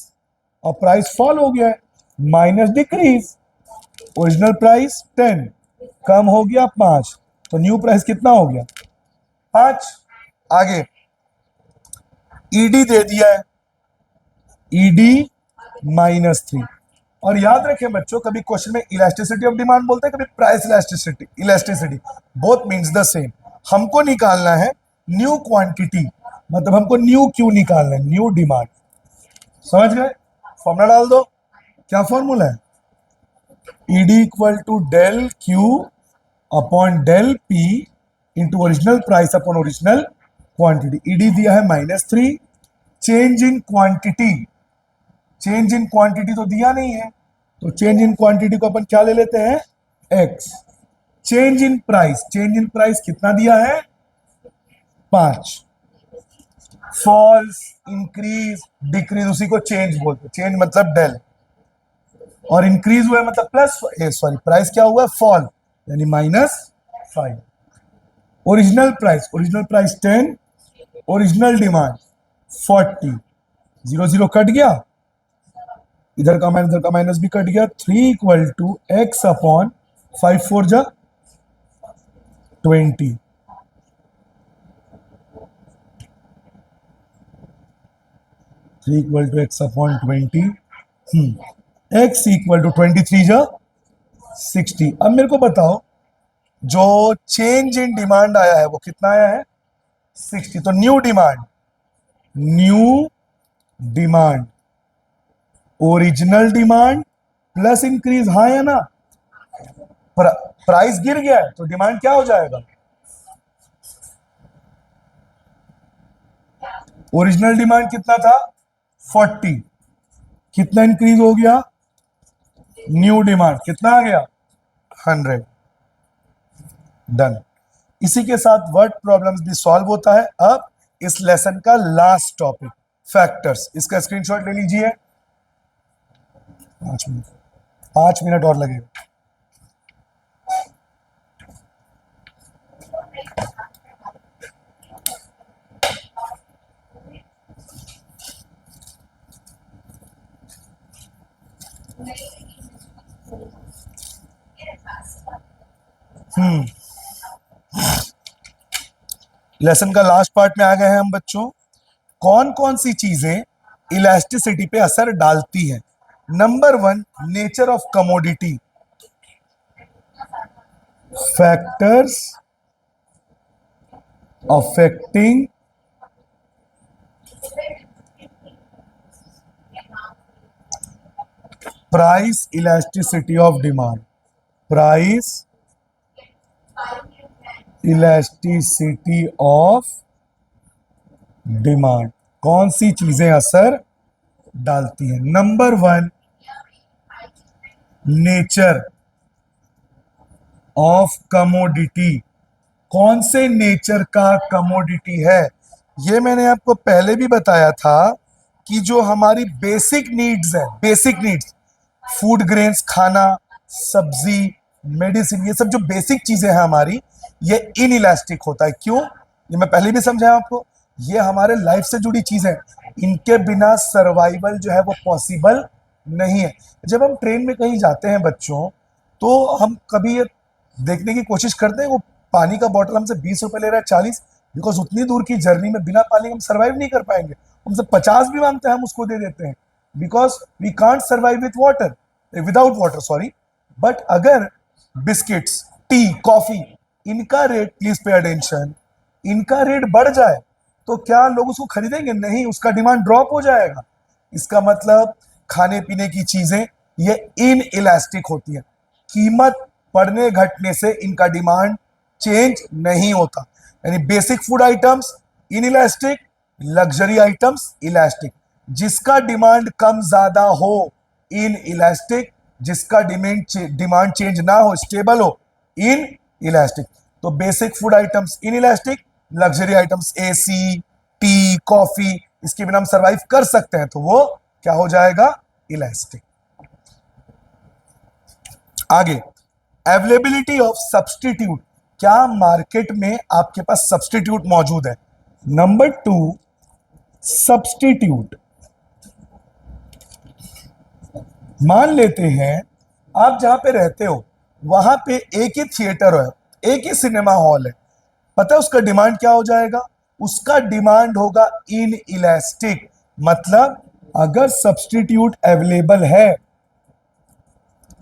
A: और प्राइस फॉल हो गया है, माइनस डिक्रीज, ओरिजिनल प्राइस 10 कम हो गया 5, तो न्यू प्राइस कितना हो गया 5। आगे ईडी दे दिया है, ईडी -3। और याद रखें बच्चों, कभी क्वेश्चन में इलास्टिसिटी ऑफ डिमांड बोलते हैं, कभी price elasticity, elasticity both means the same. हमको निकालना है न्यू क्वांटिटी, मतलब हमको न्यू क्यू निकालना है, न्यू डिमांड। समझ गए? फॉर्मूला डाल दो। क्या फॉर्मूला है? ED equal to del Q upon del P into original price upon original quantity. ED दिया है -3, change in quantity, change in quantity तो दिया नहीं है, तो चेंज इन क्वांटिटी को अपन क्या ले लेते हैं x। Change in price, change in price कितना दिया है 5। फॉल्स, इंक्रीज, डिक्रीज उसी को चेंज बोलते, चेंज मतलब डेल, और इंक्रीज हुआ है मतलब प्लस, सॉरी प्राइस क्या हुआ फॉल, यानी -5। Original price, original price 10, original demand 40, 0 0 cut गया, इधर का माइनस भी कट गया। 3 इक्वल टू एक्स अपॉन 5 4 जा 20, equal to x upon 20, x equal to 23 जा 60। अब मेरे को बताओ जो चेंज इन डिमांड आया है वो कितना आया है 60, तो new demand, new demand original demand plus increase, हाँ या ना? प्राइस गिर गया है तो डिमांड क्या हो जाएगा, ओरिजिनल डिमांड कितना था 40, कितना इंक्रीज हो गया, न्यू डिमांड कितना आ गया 100। डन। इसी के साथ वर्ड प्रॉब्लम्स भी सॉल्व होता है। अब इस लेसन का लास्ट टॉपिक फैक्टर्स, इसका स्क्रीनशॉट ले लीजिए। 5 मिनट और लगेगा। लेसन का लास्ट पार्ट में आ गए हैं हम बच्चों। कौन कौन सी चीजें इलास्टिसिटी पे असर डालती हैं? Number 1, nature of commodity, factors affecting price elasticity of demand, price elasticity of demand. कौन सी चीजें असर डालती हैं? Number 1, nature of commodity. कौन से नेचर का कमोडिटी है? ये मैंने आपको पहले भी बताया था कि जो हमारी बेसिक नीड्स है, बेसिक नीड्स, फूड ग्रेन्स खाना, सब्जी, मेडिसिन, ये सब जो बेसिक चीजें हैं हमारी, ये इनइलास्टिक होता है। क्यों? ये मैं पहले भी समझाया आपको, ये हमारे लाइफ से जुड़ी चीजें, इनके बिना सर्वाइवल जो है वो पॉसिबल नहीं है। जब हम ट्रेन में कहीं जाते हैं बच्चों, तो हम कभी ये देखने की कोशिश करते हैं वो पानी का बॉटल हमसे 20 रुपए ले रहा है 40, बिकॉज उतनी दूर की जर्नी में बिना पानी हम सर्वाइव नहीं कर पाएंगे। हमसे 50 भी मांगते हैं, हम उसको दे देते हैं, because we can't survive with water, without water sorry. But अगर बिस्किट्स, टी, कॉफी, इनका रेट, प्लीज पे अटेंशन, इनका रेट बढ़ जाए तो क्या लोग उसको खरीदेंगे? नहीं, उसका डिमांड ड्रॉप हो जाएगा। इसका मतलब खाने पीने की चीजें ये इन इलास्टिक होती है, कीमत बढ़ने घटने से इनका डिमांड चेंज नहीं होता। यानी basic food items in elastic, luxury items elastic. जिसका डिमांड कम ज्यादा हो इन इलास्टिक, जिसका डिमांड चेंज ना हो, स्टेबल हो, इन इलास्टिक। तो basic food items in elastic, luxury items AC, T, coffee, इसके बिना हम सर्वाइव कर सकते हैं, तो वो क्या हो जाएगा इलास्टिक। आगे, अवेलेबिलिटी ऑफ सब्सटीट्यूट, क्या मार्केट में आपके पास सब्सटीट्यूट मौजूद है? नंबर 2, सब्सटीट्यूट मान लेते हैं आप जहां पे रहते हो वहां पे एक ही थिएटर है, एक ही सिनेमा हॉल है, पता है उसका डिमांड क्या हो जाएगा? उसका डिमांड होगा इन इलास्टिक। मतलब अगर सब्स्टिट्यूट अवेलेबल है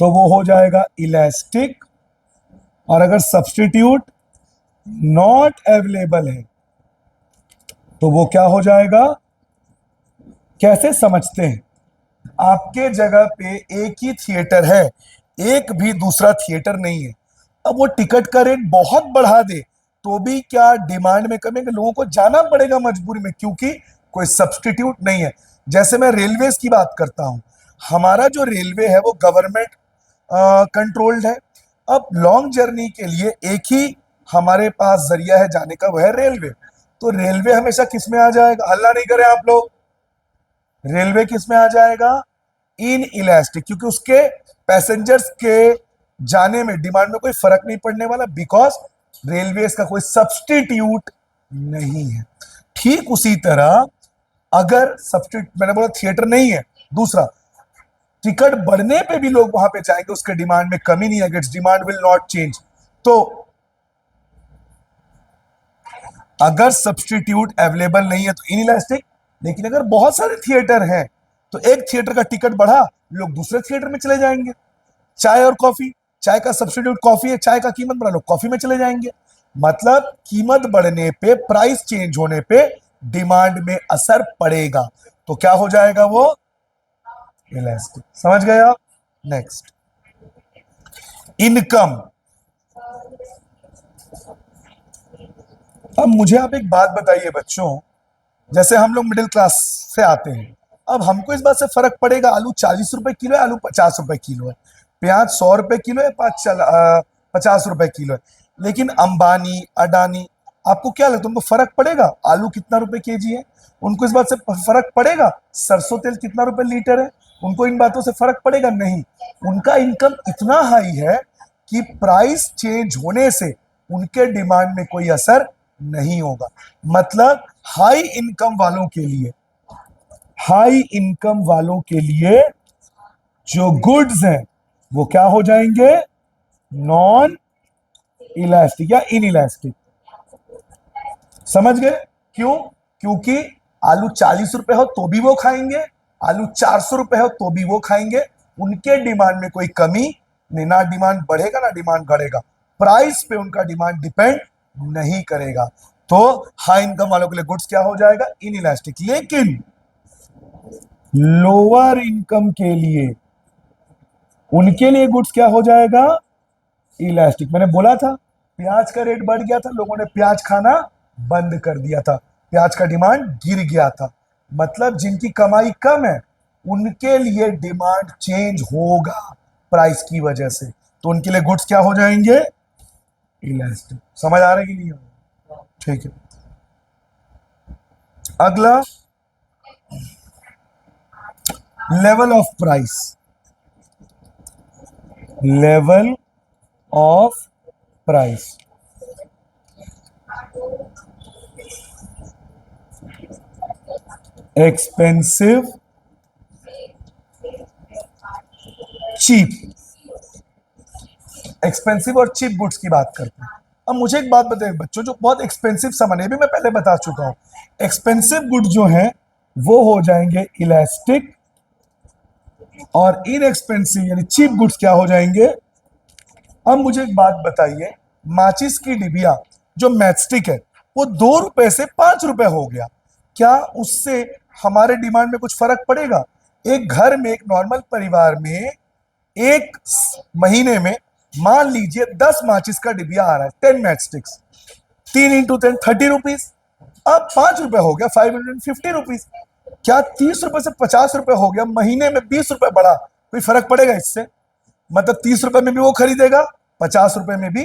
A: तो वो हो जाएगा इलास्टिक, और अगर सब्स्टिट्यूट नॉट अवेलेबल है तो वो क्या हो जाएगा? कैसे समझते हैं? आपके जगह पे एक ही थिएटर है, एक भी दूसरा थिएटर नहीं है। अब वो टिकट का रेट बहुत बढ़ा दे तो भी क्या डिमांड में कमी है? कि लोगों को जाना पड़ेगा मजबूरी में, क्योंकि कोई सब्स्टिट्यूट नहीं है। जैसे मैं रेलवेज की बात करता हूं, हमारा जो रेलवे है वो गवर्नमेंट कंट्रोल्ड है। अब लॉन्ग जर्नी के लिए एक ही हमारे पास जरिया है जाने का, वह है रेलवे। तो रेलवे हमेशा किस में आ जाएगा? हल्ला नहीं करें आप लोग। रेलवे किस में आ जाएगा? इन इलास्टिक, क्योंकि उसके पैसेंजर्स के जाने में डिमांड में कोई फर्क नहीं पड़ने वाला, बिकॉज रेलवे का कोई सब्स्टिट्यूट नहीं है। ठीक उसी तरह अगर सब्स्टिट्यूट, मैंने बोला थिएटर नहीं है, दूसरा टिकट बढ़ने पे भी लोग वहां पे जाएंगे, उसके डिमांड में कमी नहीं है, डिमांड विल नॉट चेंज। तो अगर सब्स्टिट्यूट अवेलेबल नहीं है तो इनइलास्टिक, लेकिन अगर बहुत सारे थिएटर हैं तो एक थिएटर का टिकट बढ़ा, लोग दूसरे थिएटर में चले जाएंगे। चाय और कॉफी, चाय का सब्स्टिट्यूट कॉफी है, चाय का कीमत बढ़ा, लोग कॉफी में चले जाएंगे। मतलब कीमत बढ़ने पे, प्राइस चेंज होने पे डिमांड में असर पड़ेगा, तो क्या हो जाएगा? वो इलास्टिक। समझ गए आप? Next, income. अब मुझे आप एक बात बताइए बच्चों, जैसे हम लोग मिडिल क्लास से आते हैं, अब हमको इस बात से फर्क पड़ेगा आलू 40 रुपए किलो है, आलू 50 रुपए किलो है, प्याज 100 रुपए किलो है, 50 रुपए किलो है। लेकिन अंबानी, अडानी, आपको क्या लगता है उनको फर्क पड़ेगा आलू कितना रुपए केजी है? उनको इस बात से फर्क पड़ेगा सरसों तेल कितना रुपए लीटर है? उनको इन बातों से फर्क पड़ेगा नहीं। उनका इनकम इतना हाई है कि प्राइस चेंज होने से उनके डिमांड में कोई असर नहीं होगा। मतलब हाई इनकम वालों के लिए, हाई इनकम वालों के लिए जो गुड्स हैं वो क्या हो जाएंगे? नॉन इलास्टिक या इन इलास्टिक। समझ गए? क्यों? क्योंकि आलू 40 रुपए हो तो भी वो खाएंगे, आलू 400 रुपए हो तो भी वो खाएंगे। उनके डिमांड में कोई कमी नहीं, ना डिमांड बढ़ेगा ना डिमांड घटेगा, प्राइस पे उनका डिमांड डिपेंड नहीं करेगा। तो हाई इनकम वालों के लिए गुड्स क्या हो जाएगा? In elastic. लेकिन लोअर इनकम के लिए, उनके लिए गुड्स क्या हो जाएगा? इलास्टिक। मैंने बोला था प्याज का रेट बढ़ गया था, लोगों ने प्याज खाना बंद कर दिया था, प्याज का डिमांड गिर गया था। मतलब जिनकी कमाई कम है उनके लिए डिमांड चेंज होगा प्राइस की वजह से, तो उनके लिए गुड्स क्या हो जाएंगे? इलास्टिक। समझ आ रहा है कि नहीं? ठीक है। अगला, level of price. Level of price, expensive, cheap. Expensive और चीप गुड्स की बात करते हैं। अब मुझे एक बात बताइए बच्चों, जो बहुत एक्सपेंसिव सामान है भी मैं पहले बता चुका हूं, एक्सपेंसिव गुड्स जो हैं वो हो जाएंगे इलास्टिक, और इनएक्सपेंसिव यानी चीप गुड्स क्या हो जाएंगे? अब मुझे एक बात बताइए, माचिस की डिबिया जो मैचस्टिक है वो 2 रुपए से 5 रुपए हो गया, क्या उससे हमारे डिमांड में कुछ फर्क पड़ेगा? एक घर में, एक नॉर्मल परिवार में एक महीने में मान लीजिए 10 माचिस का डिबिया आ रहा है, 10 मैचस्टिक्स, 3 × 10 30 रुपीज। अब 5 रुपए हो गया, 550 रुपीज। क्या 30 रुपए से 50 रुपए हो गया, महीने में 20 रुपए बढ़ा, कोई फर्क पड़ेगा इससे? मतलब 30 रुपए में भी वो खरीदेगा, 50 रुपए में भी।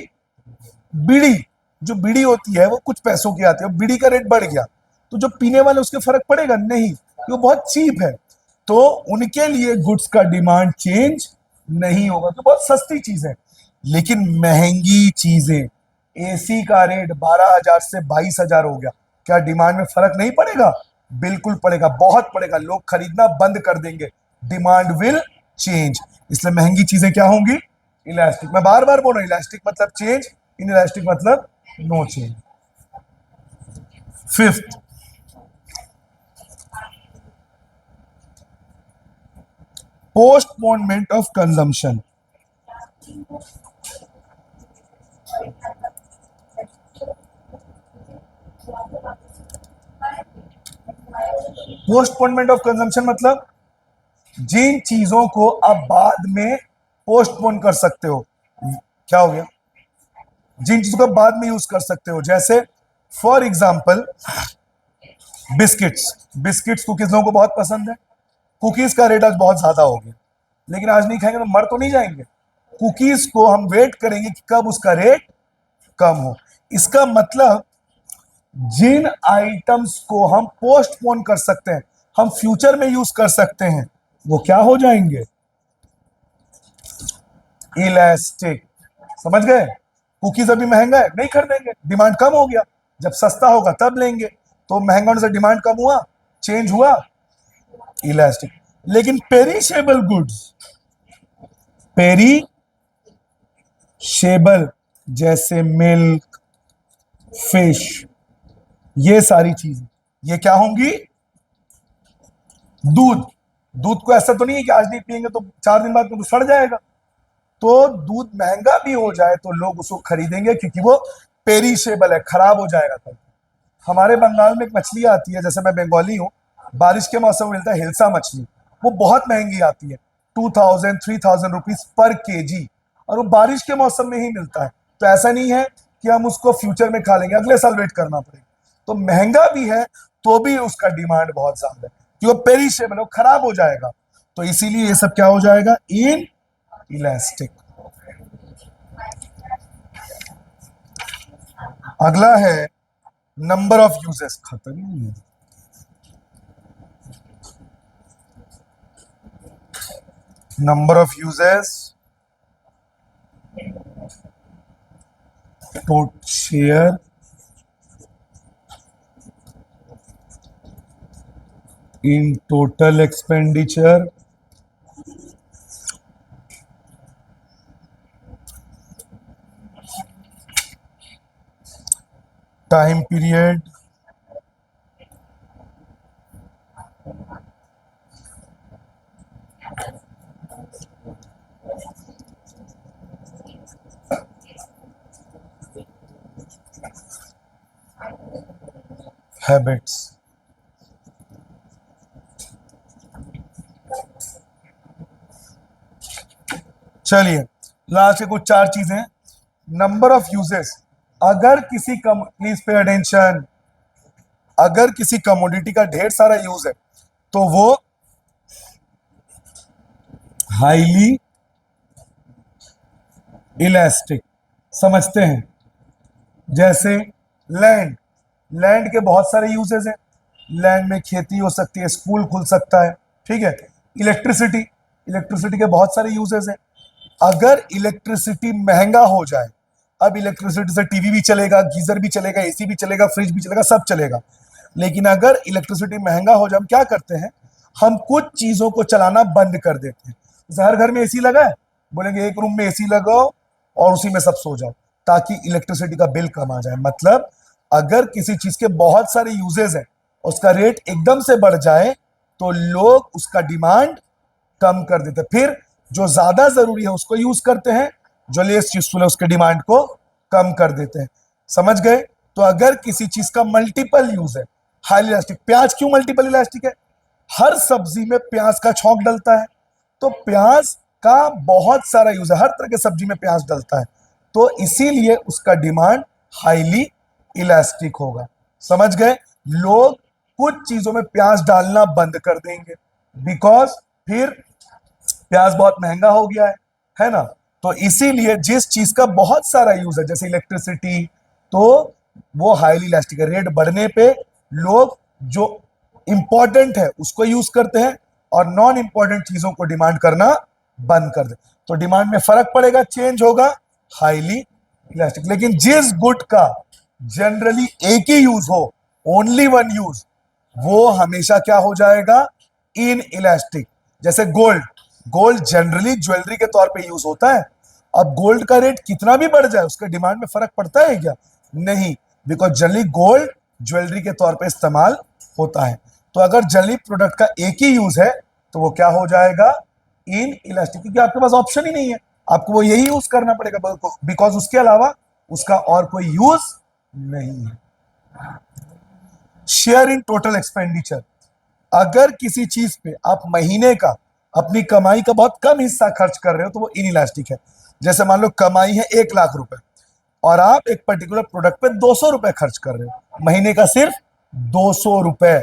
A: बीड़ी, जो बीड़ी होती है वो कुछ पैसों की आती है, बीड़ी का रेट बढ़ गया तो जो पीने वाले उसके फर्क पड़ेगा नहीं, वो बहुत चीप है, तो उनके लिए गुड्स का डिमांड चेंज नहीं होगा। तो बहुत सस्ती चीज है। लेकिन महंगी चीजें, एसी का रेट 12,000 से 22,000 हो गया, क्या डिमांड में फर्क नहीं पड़ेगा? बिल्कुल पड़ेगा, बहुत पड़ेगा, लोग खरीदना बंद कर देंगे, डिमांड विल चेंज, इसलिए महंगी चीजें क्या होंगी, इलास्टिक। मैं बार बार बोल रहा हूं, इलास्टिक मतलब चेंज, इन इलास्टिक मतलब no change. Fifth, postponement of consumption. Postponement of consumption मतलब जिन चीजों को आप बाद में पोस्टपोन कर सकते हो। क्या हो गया, जिन चीजों को बाद में यूज कर सकते हो, जैसे for example biscuits. Biscuits cookies लोगों को बहुत पसंद है, कुकीज का रेट आज बहुत ज्यादा हो गया, लेकिन आज नहीं खाएंगे तो मर तो नहीं जाएंगे। कुकीज को हम वेट करेंगे कि कब उसका रेट कम हो। इसका मतलब जिन आइटम्स को हम पोस्टपोन कर सकते हैं, हम फ्यूचर में यूज कर सकते हैं, वो क्या हो जाएंगे, इलास्टिक। समझ गए, कुकीज अभी महंगा है नहीं खरीदेंगे, डिमांड कम हो गया, जब सस्ता होगा तब लेंगे, तो महंगा होने से डिमांड कम हुआ, चेंज हुआ, इलास्टिक। लेकिन पेरिशेबल गुड्स, पेरिशेबल जैसे मिल्क, फिश, ये सारी चीजें ये क्या होंगी, दूध। दूध को ऐसा तो नहीं है कि आज नहीं पियेंगे तो 4 दिन बाद तो सड़ जाएगा, तो दूध महंगा भी हो जाए तो लोग उसको खरीदेंगे क्योंकि वो पेरिशेबल है, खराब हो जाएगा तब। हमारे बंगाल में एक मछली आती है, जैसे मैं बंगाली हूँ, बारिश के मौसम में मिलता है हिल्सा मछली, वो बहुत महंगी आती है, 2000-3000 रुपीज पर केजी, और वो बारिश के मौसम में ही मिलता है। तो ऐसा नहीं है कि हम उसको फ्यूचर में खा लेंगे, अगले साल वेट करना पड़ेगा। तो महंगा भी है तो भी उसका डिमांड बहुत ज्यादा है कि वो पेरिशेबल है, खराब हो जाएगा, तो इसीलिए ये सब क्या हो जाएगा, इन इलास्टिक। अगला है नंबर ऑफ यूजेस। खत्म ही नहीं है। Number of uses, share in total expenditure, time period, habits. चलिए लास्ट के कुछ 4 चीजें। नंबर ऑफ यूजेस, अगर किसी कम, प्लीज पे अटेंशन, अगर किसी कमोडिटी का ढेर सारा यूज है तो वो हाईली इलास्टिक। समझते हैं, जैसे लैंड, लैंड के बहुत सारे यूजेस हैं, लैंड में खेती हो सकती है, स्कूल खुल सकता है, ठीक है। इलेक्ट्रिसिटी, इलेक्ट्रिसिटी के बहुत सारे यूजेस हैं। अगर इलेक्ट्रिसिटी महंगा हो जाए, अब इलेक्ट्रिसिटी से टीवी भी चलेगा, गीजर भी चलेगा, एसी भी चलेगा, फ्रिज भी चलेगा, सब चलेगा, लेकिन अगर इलेक्ट्रिसिटी महंगा हो जाए, हम क्या करते हैं, हम कुछ चीजों को चलाना बंद कर देते हैं। जैसे हर घर में एसी लगा है, बोलेंगे एक रूम में एसी लगाओ और उसी में सब सो जाओ, ताकि इलेक्ट्रिसिटी का बिल कम आ जाए। मतलब अगर किसी चीज के बहुत सारे यूजेस हैं, उसका रेट एकदम से बढ़ जाए तो लोग उसका डिमांड कम कर देते हैं, फिर जो ज्यादा जरूरी है उसको यूज करते हैं, जो लेस यूजफुल है उसके डिमांड को कम कर देते हैं। समझ गए। तो अगर किसी चीज का मल्टीपल यूज है, हाईली इलास्टिक। प्याज क्यों मल्टीपल इलास्टिक है, हर सब्जी में प्याज का छौंक डलता है, तो प्याज का बहुत सारा यूज है, हर तरह के सब्जी में प्याज डलता है, तो इसीलिए उसका डिमांड हाईली इलास्टिक होगा। समझ गए। लोग कुछ चीजों में प्याज डालना बंद कर देंगे, बिकॉज फिर प्याज बहुत महंगा हो गया है ना। तो इसीलिए जिस चीज का बहुत सारा यूज है, जैसे इलेक्ट्रिसिटी, तो वो हाईली इलास्टिक है। रेट बढ़ने पे लोग जो इंपॉर्टेंट है उसको यूज करते हैं और नॉन इंपॉर्टेंट चीजों को डिमांड करना बंद कर दे, तो डिमांड में फर्क पड़ेगा, चेंज होगा, हाईली इलास्टिक। लेकिन जिस गुड का जनरली एक ही यूज हो, ओनली वन यूज, वो हमेशा क्या हो जाएगा, इन इलास्टिक। जैसे गोल्ड, गोल्ड जनरली ज्वेलरी के तौर पे यूज होता है। अब गोल्ड का रेट कितना भी बढ़ जाए उसके डिमांड में फर्क पड़ता है क्या? नहीं, बिकॉज जनरली गोल्ड ज्वेलरी के तौर पे इस्तेमाल होता है। तो अगर जनरली प्रोडक्ट का एक ही यूज है तो वो क्या हो जाएगा? इन इलास्टिक, क्योंकि आपके पास ऑप्शन ही नहीं है, आपको वो यही यूज करना पड़ेगा बिकॉज उसके अलावा उसका और कोई यूज नहीं है। शेयर इन टोटल एक्सपेंडिचर, अगर किसी चीज पे आप महीने का अपनी कमाई का बहुत कम हिस्सा खर्च कर रहे हो तो वो इनइलास्टिक है। जैसे मान लो कमाई है 1 लाख रुपए और आप एक पर्टिकुलर प्रोडक्ट पे 200 रुपए खर्च कर रहे हो, महीने का सिर्फ 200 रुपए,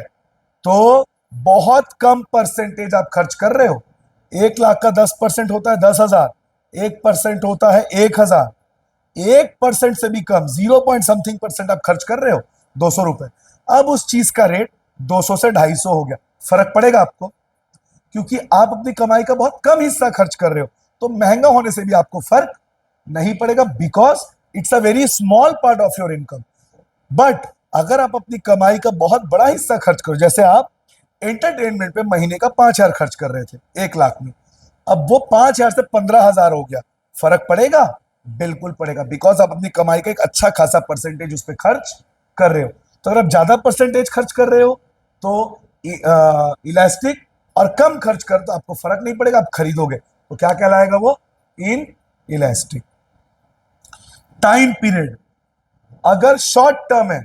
A: तो बहुत कम परसेंटेज आप खर्च कर रहे हो। 1 लाख का 10% होता है 10,000, 1% होता है 1,000, 1% से भी कम 0 पॉइंट समथिंग परसेंट आप खर्च कर रहे हो 200 रुपए। अब उस चीज का रेट 200 से 250 हो गया, फर्क पड़ेगा आपको, क्योंकि आप अपनी कमाई का बहुत कम हिस्सा खर्च कर रहे हो। तो महंगा होने से भी आपको फर्क नहीं पड़ेगा because it's a very small part of your income. But अगर आप अपनी कमाई का बहुत बड़ा हिस्सा खर्च करो, जैसे आप एंटरटेनमेंट पे महीने का 5,000 खर्च कर रहे थे 1 लाख में, अब वो 5,000 से 15,000 हो गया, फर्क पड़ेगा? बिल्कुल पड़ेगा, बिकॉज आप अपनी कमाई का एक अच्छा खासा परसेंटेज उस पर खर्च कर रहे हो। तो अगर आप ज्यादा परसेंटेज खर्च कर रहे हो तो इलास्टिक, और कम खर्च कर तो आपको फर्क नहीं पड़ेगा, आप खरीदोगे, तो क्या कहलाएगा वो? In elastic. टाइम पीरियड, अगर शॉर्ट टर्म है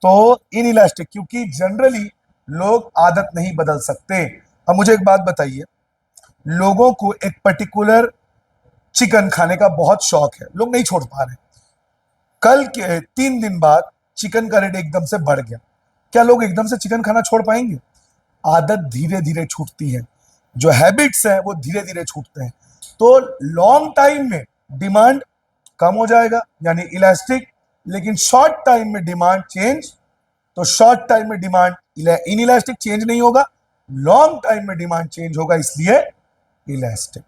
A: तो इन इलास्टिक, क्योंकि जनरली लोग आदत नहीं बदल सकते। अब मुझे एक बात बताइए, लोगों को एक पर्टिकुलर चिकन खाने का बहुत शौक है, लोग नहीं छोड़ पा रहे, कल के 3 दिन बाद चिकन का रेट एकदम से बढ़ गया, क्या लोग एकदम से चिकन खाना छोड़ पाएंगे? आदत धीरे धीरे छूटती है, जो हैबिट्स हैं वो धीरे धीरे छूटते हैं। तो लॉन्ग टाइम में डिमांड कम हो जाएगा यानी इलास्टिक, लेकिन शॉर्ट टाइम में डिमांड चेंज, तो शॉर्ट टाइम में डिमांड इन इलास्टिक चेंज नहीं होगा, लॉन्ग टाइम में डिमांड चेंज होगा, इसलिए इलास्टिक।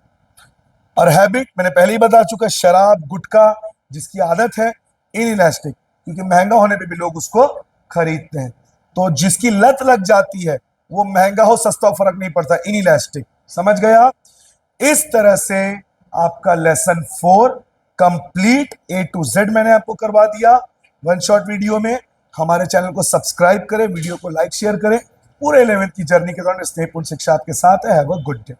A: और हैबिट मैंने पहले ही बता चुका, शराब गुटखा जिसकी आदत है इन इलास्टिक, क्योंकि महंगा होने पे भी लोग उसको खरीदते हैं। तो जिसकी लत लग जाती है वो महंगा हो सस्ता हो फर्क नहीं पड़ता, इन इलास्टिक। समझ गए आप? इस तरह से आपका lesson 4 complete A to Z मैंने आपको करवा दिया वन शॉट वीडियो में। हमारे चैनल को सब्सक्राइब करें, वीडियो को लाइक शेयर करें। पूरे 11th की जर्नी के दौरान स्नेहपूर्ण शिक्षा आपके साथ है। Have a good day.